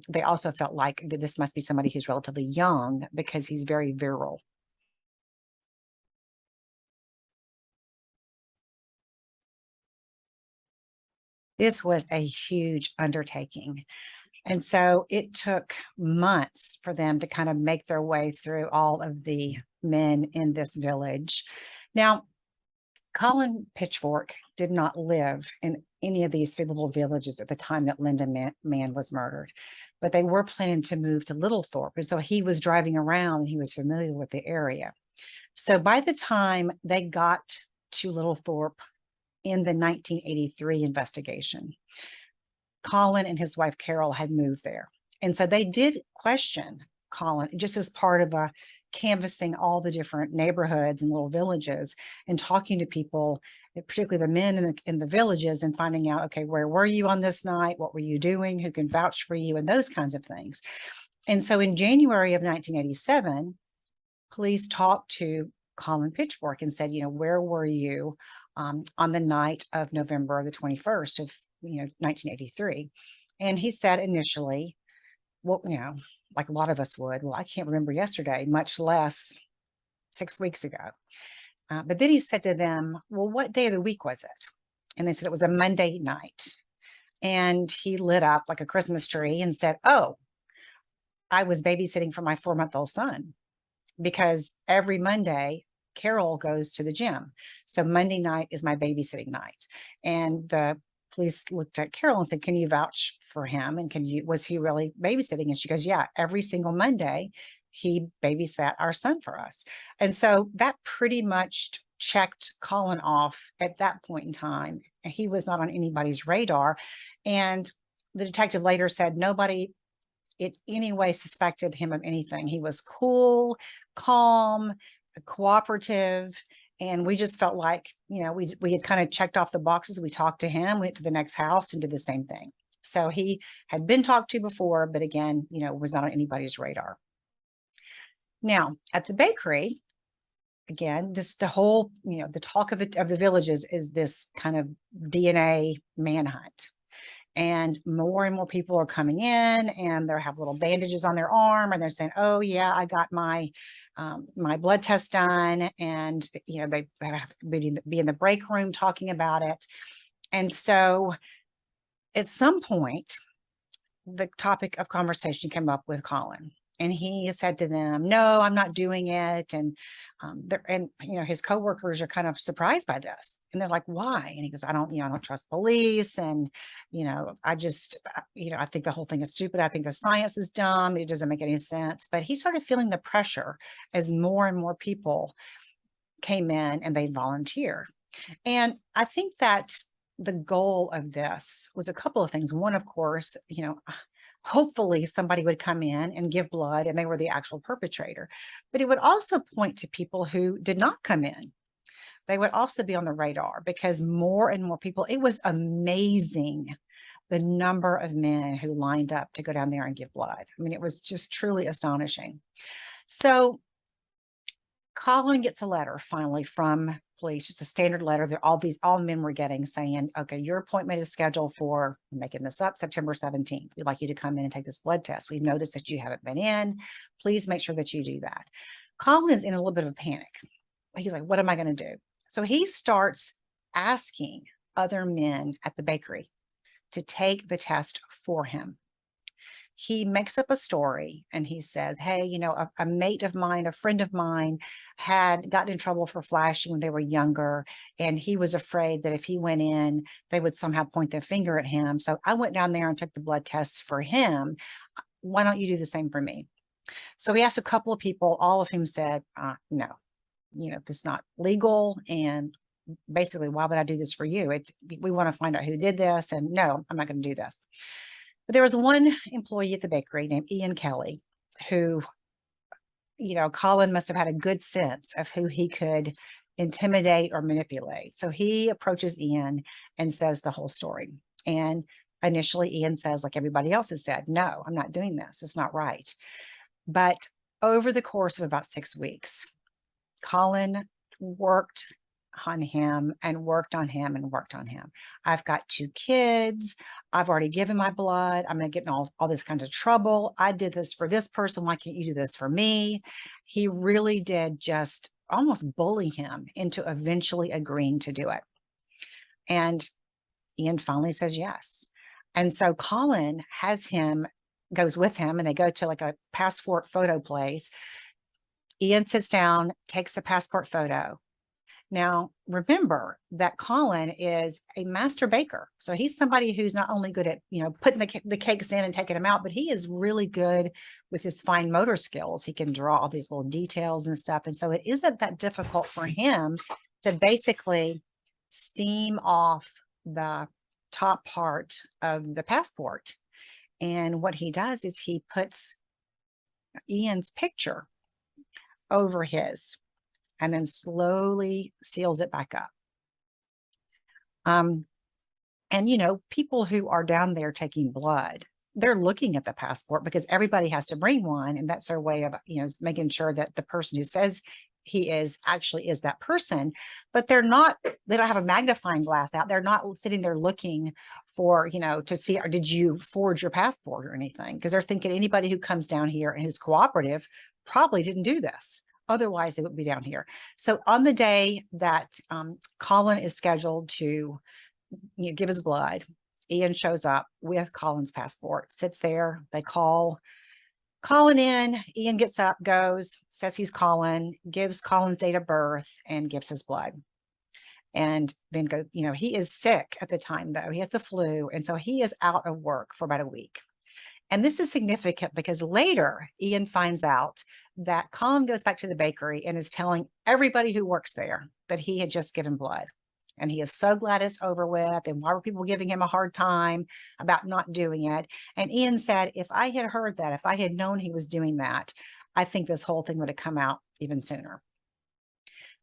they also felt like this must be somebody who's relatively young because he's very virile. This was a huge undertaking. And so it took months for them to kind of make their way through all of the men in this village. Now, Colin Pitchfork did not live in any of these 3 little villages at the time that Linda Mann was murdered, but they were planning to move to Littlethorpe. And so he was driving around and he was familiar with the area. So by the time they got to Littlethorpe in the 1983 investigation, Colin and his wife Carol had moved there. And so they did question Colin just as part of a canvassing all the different neighborhoods and little villages and talking to people, particularly the men in the villages, and finding out, okay, where were you on this night? What were you doing? Who can vouch for you? And those kinds of things. And so in January of 1987, police talked to Colin Pitchfork and said, where were you on the night of November the 21st of 1983? And he said initially, well, like a lot of us would, well, I can't remember yesterday, much less 6 weeks ago. But then he said to them, well, what day of the week was it? And they said it was a Monday night. And he lit up like a Christmas tree and said, oh, I was babysitting for my 4-month-old son, because every Monday Carol goes to the gym. So Monday night is my babysitting night. And the police looked at Carol and said, can you vouch for him? And was he really babysitting? And she goes, yeah, every single Monday he babysat our son for us. And so that pretty much checked Colin off at that point in time. He was not on anybody's radar. And the detective later said nobody in any way suspected him of anything. He was cool, calm, cooperative. And we just felt like, we had kind of checked off the boxes. We talked to him, went to the next house and did the same thing. So he had been talked to before, but again, was not on anybody's radar. Now at the bakery, again, the whole, the talk of the villages is this kind of DNA manhunt. And more people are coming in and they have little bandages on their arm and they're saying, oh yeah, I got my blood test done. And, they have to be in the break room talking about it. And so at some point, the topic of conversation came up with Colin. And he said to them, no, I'm not doing it. And his coworkers are kind of surprised by this. And they're like, why? And he goes, I don't trust police. And, I think the whole thing is stupid. I think the science is dumb. It doesn't make any sense. But he started feeling the pressure as more and more people came in and they volunteered. And I think that the goal of this was a couple of things. One, of course, hopefully somebody would come in and give blood and they were the actual perpetrator. But it would also point to people who did not come in. They would also be on the radar because more and more people, it was amazing the number of men who lined up to go down there and give blood. I mean, it was just truly astonishing. So Colin gets a letter finally from police, just a standard letter that all men were getting, saying, okay, your appointment is scheduled for, I'm making this up, September 17th. We'd like you to come in and take this blood test. We've noticed that you haven't been in. Please make sure that you do that. Colin is in a little bit of a panic. He's like, what am I going to do? So he starts asking other men at the bakery to take the test for him. He makes up a story and he says, hey, you know, a mate of mine, a friend of mine had gotten in trouble for flashing when they were younger. And he was afraid that if he went in, they would somehow point their finger at him. So I went down there and took the blood tests for him. Why don't you do the same for me? So he asked a couple of people, all of whom said, no, you know, it's not legal. And basically, why would I do this for you? We want to find out who did this. And no, I'm not going to do this. But there was one employee at the bakery named Ian Kelly who, you know, Colin must have had a good sense of who he could intimidate or manipulate. So he approaches Ian and says the whole story. And initially, Ian says, like everybody else has said, no, I'm not doing this. It's not right. But over the course of about 6 weeks, Colin worked on him and worked on him and worked on him. I've got 2 kids. I've already given my blood. I'm going to get in all this kinds of trouble. I did this for this person. Why can't you do this for me? He really did just almost bully him into eventually agreeing to do it. And Ian finally says yes. And so Colin goes with him, and they go to like a passport photo place. Ian sits down, takes a passport photo. Now, remember that Colin is a master baker. So he's somebody who's not only good at, you know, putting the cakes in and taking them out, but he is really good with his fine motor skills. He can draw all these little details and stuff. And so it isn't that difficult for him to basically steam off the top part of the passport. And what he does is he puts Ian's picture over his, and then slowly seals it back up. And, you know, people who are down there taking blood, they're looking at the passport because everybody has to bring one. And that's their way of, you know, making sure that the person who says he is actually is that person. But they don't have a magnifying glass out. They're not sitting there looking for, you know, to see, or did you forge your passport or anything? Because they're thinking anybody who comes down here and who's cooperative probably didn't do this. Otherwise, they would be down here. So on the day that Colin is scheduled to, you know, give his blood, Ian shows up with Colin's passport, sits there. They call Colin in. Ian gets up, goes, says he's Colin, gives Colin's date of birth, and gives his blood. And then you know, he is sick at the time, though. He has the flu. And so he is out of work for about a week. And this is significant because later Ian finds out that Colin goes back to the bakery and is telling everybody who works there that he had just given blood. And he is so glad it's over with. And why were people giving him a hard time about not doing it? And Ian said, if I had heard that, if I had known he was doing that, I think this whole thing would have come out even sooner.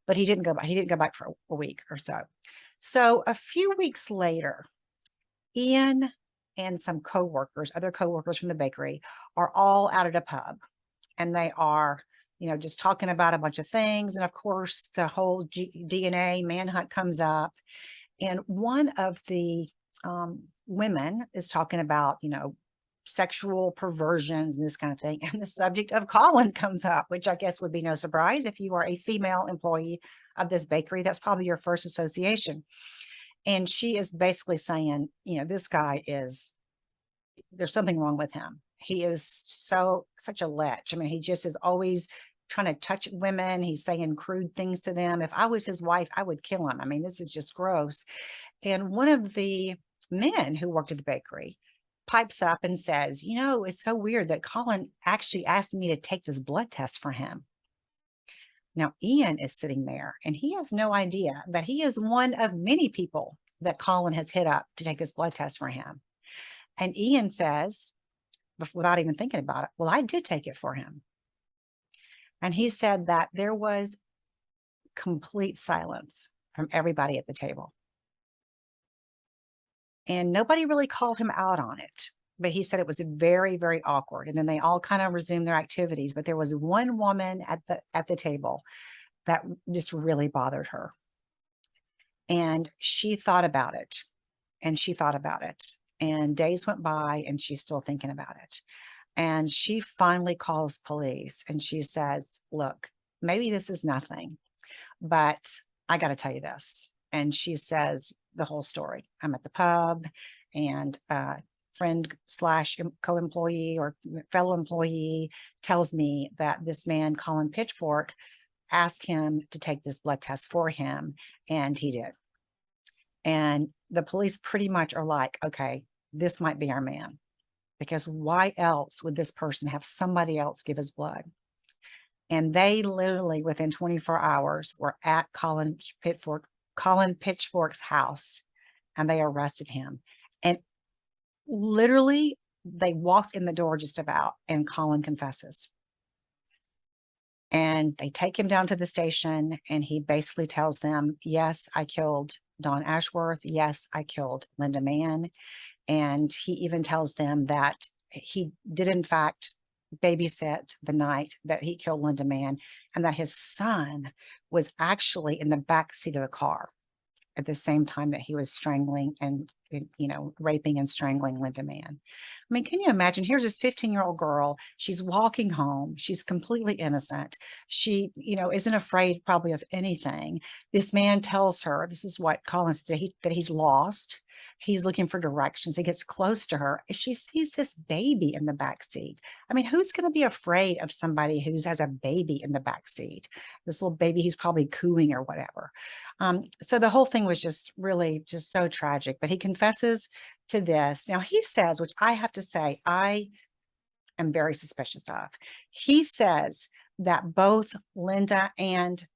But he didn't go back. He didn't go back for a week or so. So a few weeks later, Ian and some other coworkers from the bakery, are all out at a pub. And they are, you know, just talking about a bunch of things. And of course, the whole DNA manhunt comes up. And one of the women is talking about, you know, sexual perversions and this kind of thing. And the subject of Colin comes up, which I guess would be no surprise if you are a female employee of this bakery. That's probably your first association. And she is basically saying, you know, this guy there's something wrong with him. He is such a lech. I mean, he just is always trying to touch women. He's saying crude things to them. If I was his wife, I would kill him. I mean, this is just gross. And one of the men who worked at the bakery pipes up and says, you know, it's so weird that Colin actually asked me to take this blood test for him. Now, Ian is sitting there and he has no idea that he is one of many people that Colin has hit up to take this blood test for him. And Ian says, without even thinking about it. Well, I did take it for him. And he said that there was complete silence from everybody at the table. And nobody really called him out on it. But he said it was very, very awkward. And then they all kind of resumed their activities. But there was one woman at the table that just really bothered her. And she thought about it. And she thought about it. And days went by and she's still thinking about it. And she finally calls police and she says, look, maybe this is nothing, but I got to tell you this. And she says the whole story. I'm at the pub and friend slash co-employee or fellow employee tells me that this man, Colin Pitchfork, asked him to take this blood test for him, and he did. And the police pretty much are like, okay, this might be our man, because why else would this person have somebody else give his blood? And they literally within 24 hours were at Colin Pitchfork's house, and they arrested him. And literally they walked in the door just about, and Colin confesses. And they take him down to the station and he basically tells them, yes, I killed Dawn Ashworth. Yes, I killed Linda Mann. And he even tells them that he did in fact babysit the night that he killed Linda Mann, and that his son was actually in the back seat of the car at the same time that he was strangling and, you know, raping and strangling Linda Mann. I mean, can you imagine? Here's this 15-year-old girl. She's walking home. She's completely innocent. She, you know, isn't afraid probably of anything. This man tells her, this is what Colin said, that he's lost. He's looking for directions. He gets close to her. She sees this baby in the back seat. I mean, who's going to be afraid of somebody who has a baby in the back seat? This little baby who's probably cooing or whatever. So the whole thing was just really just so tragic. But he confesses to this. Now he says, which I have to say, I am very suspicious of. He says that both Linda and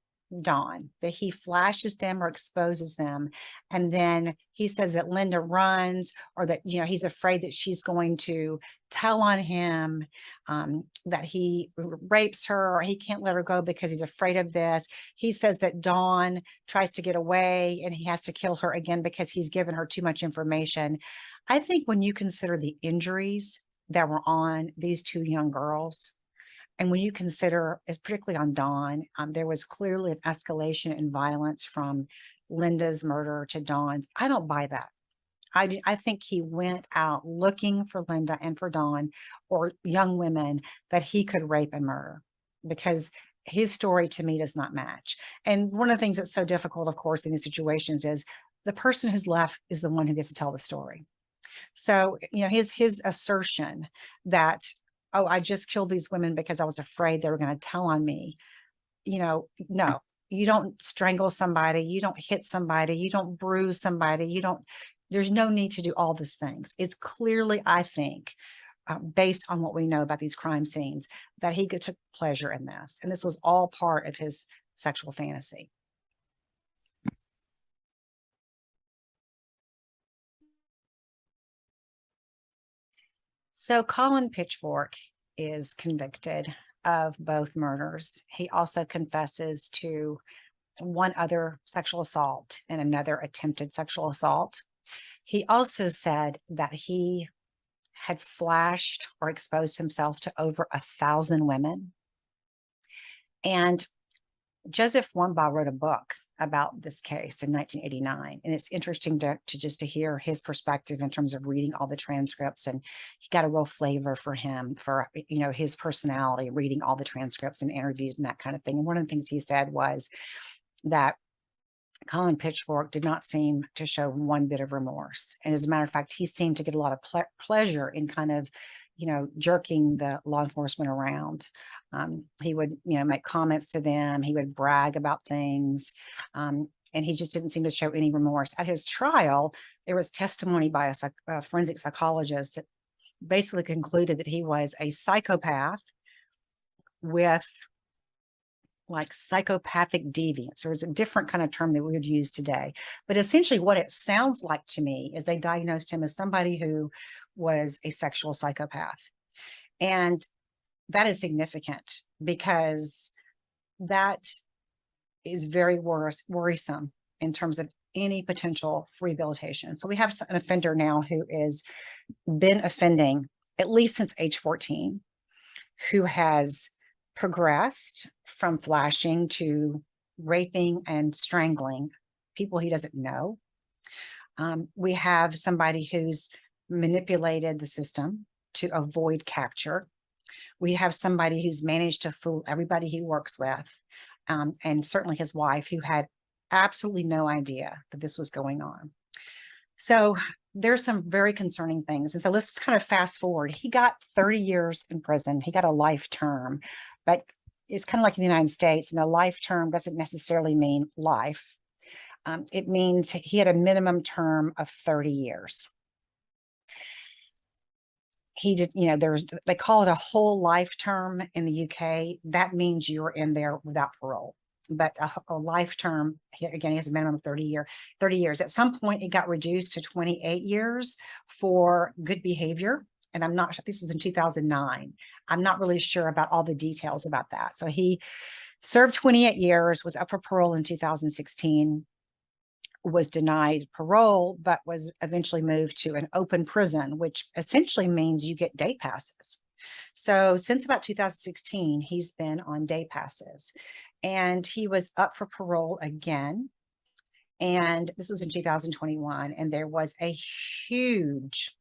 Dawn, that he flashes them or exposes them. And then he says that Linda runs, or that, you know, he's afraid that she's going to tell on him, that he rapes her, or he can't let her go because he's afraid of this. He says that Dawn tries to get away and he has to kill her again because he's given her too much information. I think when you consider the injuries that were on these two young girls, and when you consider, particularly on Dawn, there was clearly an escalation in violence from Linda's murder to Dawn's. I don't buy that. I think he went out looking for Linda and for Dawn, or young women that he could rape and murder, because his story to me does not match. And one of the things that's so difficult, of course, in these situations is the person who's left is the one who gets to tell the story. So, you know, his assertion that, oh, I just killed these women because I was afraid they were going to tell on me. You know, no, you don't strangle somebody. You don't hit somebody. You don't bruise somebody. There's no need to do all these things. It's clearly, I think, based on what we know about these crime scenes, that he took pleasure in this. And this was all part of his sexual fantasy. So Colin Pitchfork is convicted of both murders. He also confesses to one other sexual assault and another attempted sexual assault. He also said that he had flashed or exposed himself to over 1,000 women. And Joseph Wambaugh wrote a book about this case in 1989. And it's interesting to hear his perspective in terms of reading all the transcripts. And he got a real flavor for him, for, you know, his personality, reading all the transcripts and interviews and that kind of thing. And one of the things he said was that Colin Pitchfork did not seem to show one bit of remorse. And as a matter of fact, he seemed to get a lot of pleasure in kind of, you know, jerking the law enforcement around. He would, you know, make comments to them. He would brag about things. And he just didn't seem to show any remorse. At his trial, there was testimony by a forensic psychologist that basically concluded that he was a psychopath with like psychopathic deviance. There was a different kind of term that we would use today. But essentially what it sounds like to me is they diagnosed him as somebody who was a sexual psychopath. And that is significant because that is very worrisome in terms of any potential rehabilitation. So we have an offender now who has been offending at least since age 14, who has progressed from flashing to raping and strangling people he doesn't know. We have somebody who's manipulated the system to avoid capture. We have somebody who's managed to fool everybody he works with, and certainly his wife, who had absolutely no idea that this was going on. So there's some very concerning things. And so let's kind of fast forward. He got 30 years in prison. He got a life term, but it's kind of like in the United States, and a life term doesn't necessarily mean life. It means he had a minimum term of 30 years. He did, they call it a whole life term in the UK. That means you're in there without parole. But a life term, again, he has a minimum of 30 years. At some point, it got reduced to 28 years for good behavior. And I'm not sure, this was in 2009. I'm not really sure about all the details about that. So he served 28 years, was up for parole in 2016, was denied parole, but was eventually moved to an open prison, which essentially means you get day passes. So since about 2016, he's been on day passes, and he was up for parole again. And this was in 2021. And there was a huge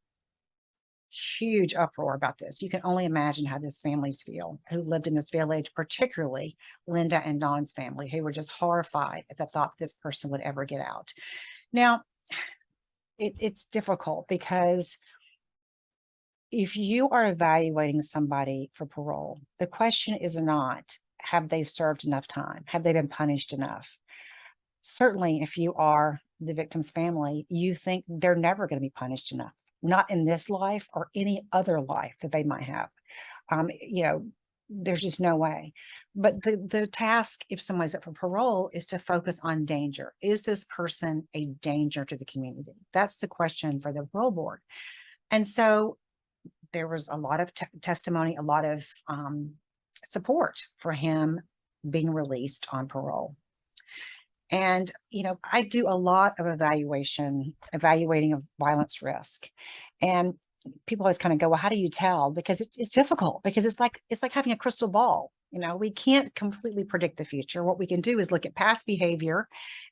uproar about this. You can only imagine how these families feel who lived in this village, particularly Linda and Don's family, who were just horrified at the thought this person would ever get out. Now, it's difficult because if you are evaluating somebody for parole, the question is not, have they served enough time? Have they been punished enough? Certainly, if you are the victim's family, you think they're never going to be punished enough, not in this life or any other life that they might have. There's just no way. But the task, if somebody's up for parole, is to focus on danger. Is this person a danger to the community? That's the question for the parole board. And so there was a lot of testimony, a lot of support for him being released on parole. And, I do a lot of evaluating of violence risk. And people always kind of go, well, how do you tell? Because it's difficult, because it's like having a crystal ball. We can't completely predict the future. What we can do is look at past behavior,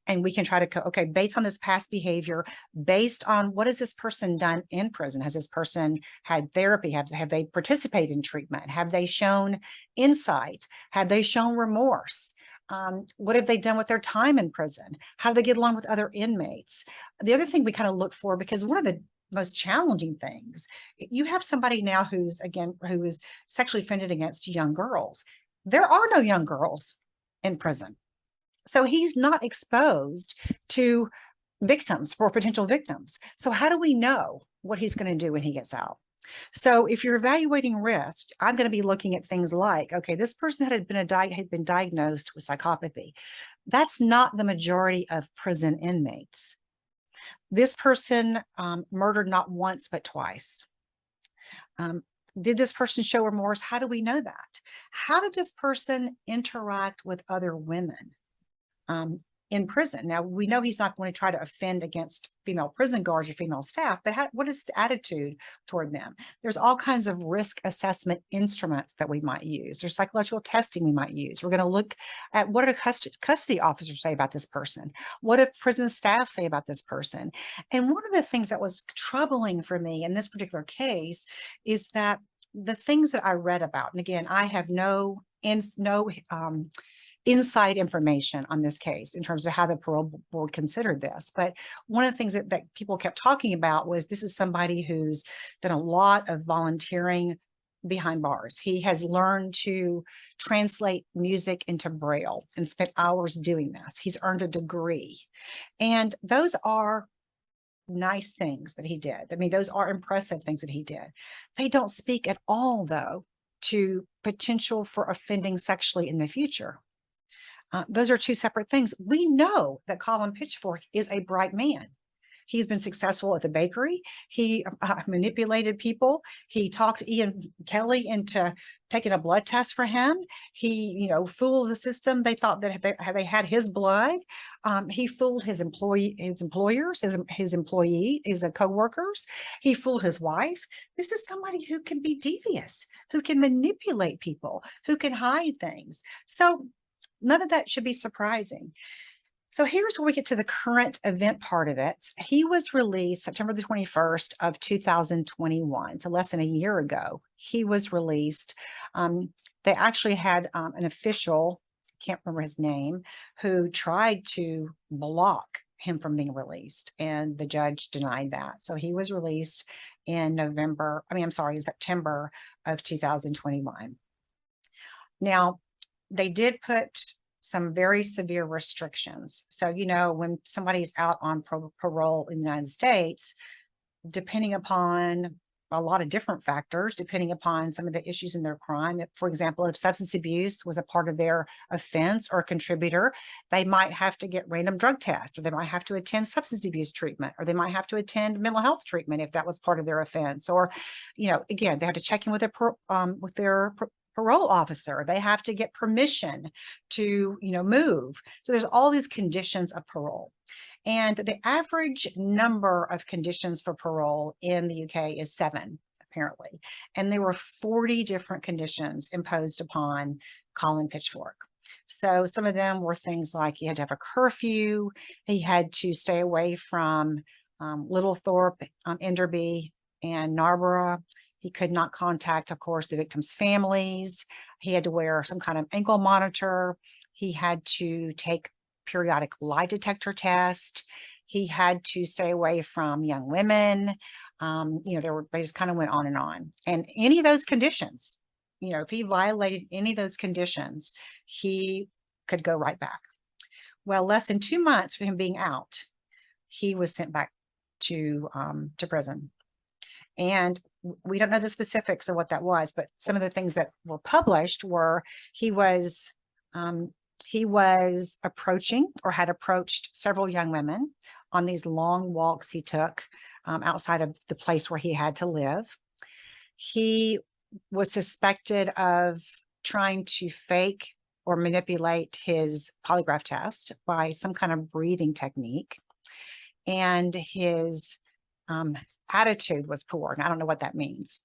and we can try to, okay, based on this past behavior, based on what has this person done in prison? Has this person had therapy? Have they participated in treatment? Have they shown insight? Have they shown remorse? What have they done with their time in prison? How do they get along with other inmates? The other thing we kind of look for, because one of the most challenging things, you have somebody now who is sexually offended against young girls. There are no young girls in prison. So he's not exposed to victims or potential victims. So how do we know what he's going to do when he gets out? So if you're evaluating risk, I'm going to be looking at things like, okay, this person had been diagnosed with psychopathy. That's not the majority of prison inmates. This person murdered not once, but twice. Did this person show remorse? How do we know that? How did this person interact with other women in prison? Now, we know he's not going to try to offend against female prison guards or female staff, but what is his attitude toward them? There's all kinds of risk assessment instruments that we might use. There's psychological testing we might use. We're going to look at what do custody officers say about this person? What do prison staff say about this person? And one of the things that was troubling for me in this particular case is that the things that I read about, and again, I have no inside information on this case in terms of how the parole board considered this. But one of the things that people kept talking about was this is somebody who's done a lot of volunteering behind bars. He has learned to translate music into Braille and spent hours doing this. He's earned a degree. And those are nice things that he did. I mean, those are impressive things that he did. They don't speak at all, though, to potential for offending sexually in the future. Those are two separate things. We know that Colin Pitchfork is a bright man. He's been successful at the bakery. He manipulated people. He talked Ian Kelly into taking a blood test for him. He, fooled the system. They thought that they had his blood. He fooled his employers, his employee, his coworkers. He fooled his wife. This is somebody who can be devious, who can manipulate people, who can hide things. So none of that should be surprising. So here's where we get to the current event part of it. He was released September the 21st of 2021. So less than a year ago, he was released. They actually had an official, can't remember his name, who tried to block him from being released, and the judge denied that. So he was released in September of 2021. Now, they did put some very severe restrictions. So, when somebody's out on parole in the United States, depending upon a lot of different factors, depending upon some of the issues in their crime, for example, if substance abuse was a part of their offense or a contributor, they might have to get random drug tests, or they might have to attend substance abuse treatment, or they might have to attend mental health treatment if that was part of their offense. Or, again, they have to check in with their parole officer. They have to get permission to, move. So there's all these conditions of parole. And the average number of conditions for parole in the UK is 7, apparently. And there were 40 different conditions imposed upon Colin Pitchfork. So some of them were things like he had to have a curfew, he had to stay away from Littlethorpe, Enderby, and Narborough. He could not contact, of course, the victims' families. He had to wear some kind of ankle monitor. He had to take periodic lie detector test. He had to stay away from young women. They just kind of went on and on. And any of those conditions, if he violated any of those conditions, he could go right back. Well, less than 2 months for him being out, he was sent back to prison. And we don't know the specifics of what that was, but some of the things that were published were he was approaching or had approached several young women on these long walks he took outside of the place where he had to live. He was suspected of trying to fake or manipulate his polygraph test by some kind of breathing technique. And his attitude was poor. And I don't know what that means.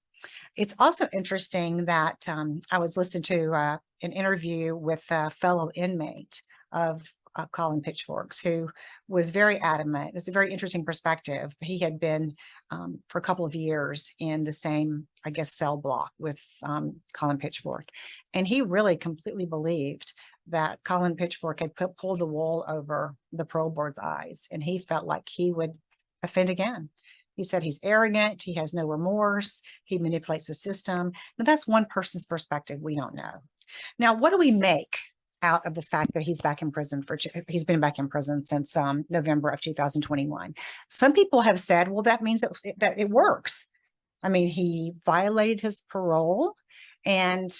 It's also interesting that I was listening to an interview with a fellow inmate of Colin Pitchfork's, who was very adamant. It's a very interesting perspective. He had been for a couple of years in the same, cell block with Colin Pitchfork. And he really completely believed that Colin Pitchfork had pulled the wool over the parole board's eyes, and he felt like he would offend again. He said he's arrogant, he has no remorse, he manipulates the system. But that's one person's perspective. We don't know. Now, what do we make out of the fact that he's back in prison he's been back in prison since November of 2021? Some people have said, well, that means that it works. I mean, he violated his parole and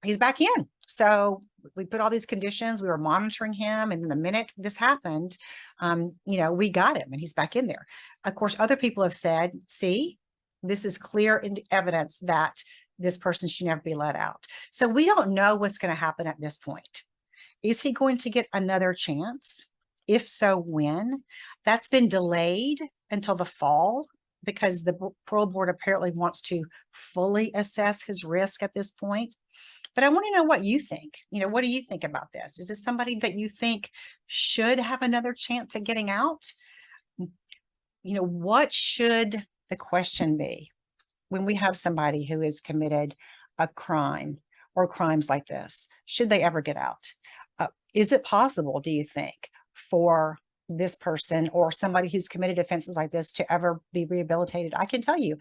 he's back in. So we put all these conditions, we were monitoring him, and the minute this happened, we got him and he's back in there. Of course, other people have said, see, this is clear evidence that this person should never be let out. So we don't know what's going to happen at this point. Is he going to get another chance? If so, when? That's been delayed until the fall because the parole board apparently wants to fully assess his risk at this point. But I want to know what you think. What do you think about this? Is this somebody that you think should have another chance at getting out? What should the question be when we have somebody who has committed a crime or crimes like this? Should they ever get out? Is it possible, do you think, for this person or somebody who's committed offenses like this to ever be rehabilitated? I can tell you,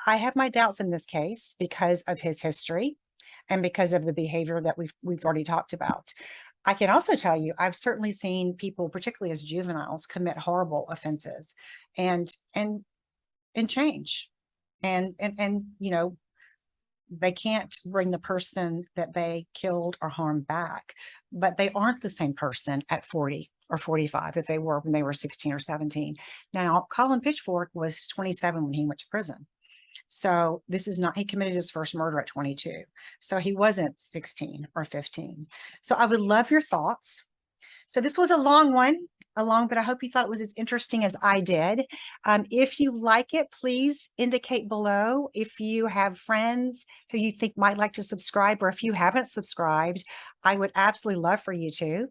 I have my doubts in this case because of his history and because of the behavior that we've already talked about. I can also tell you, I've certainly seen people, particularly as juveniles, commit horrible offenses and change and They can't bring the person that they killed or harmed back, but they aren't the same person at 40 or 45 that they were when they were 16 or 17. Now, Colin Pitchfork was 27 when he went to prison. So this is not, he committed his first murder at 22. So he wasn't 16 or 15. So I would love your thoughts. So this was a long one, but I hope you thought it was as interesting as I did. If you like it, please indicate below. If you have friends who you think might like to subscribe, or if you haven't subscribed, I would absolutely love for you to.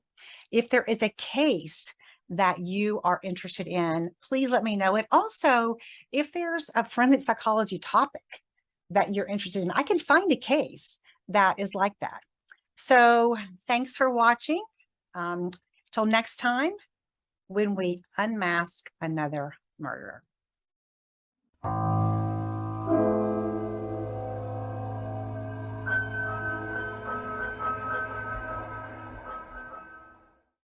If there is a case that you are interested in, please let me know it. Also, if there's a forensic psychology topic that you're interested in, I can find a case that is like that. So thanks for watching. Till next time, when we unmask another murderer.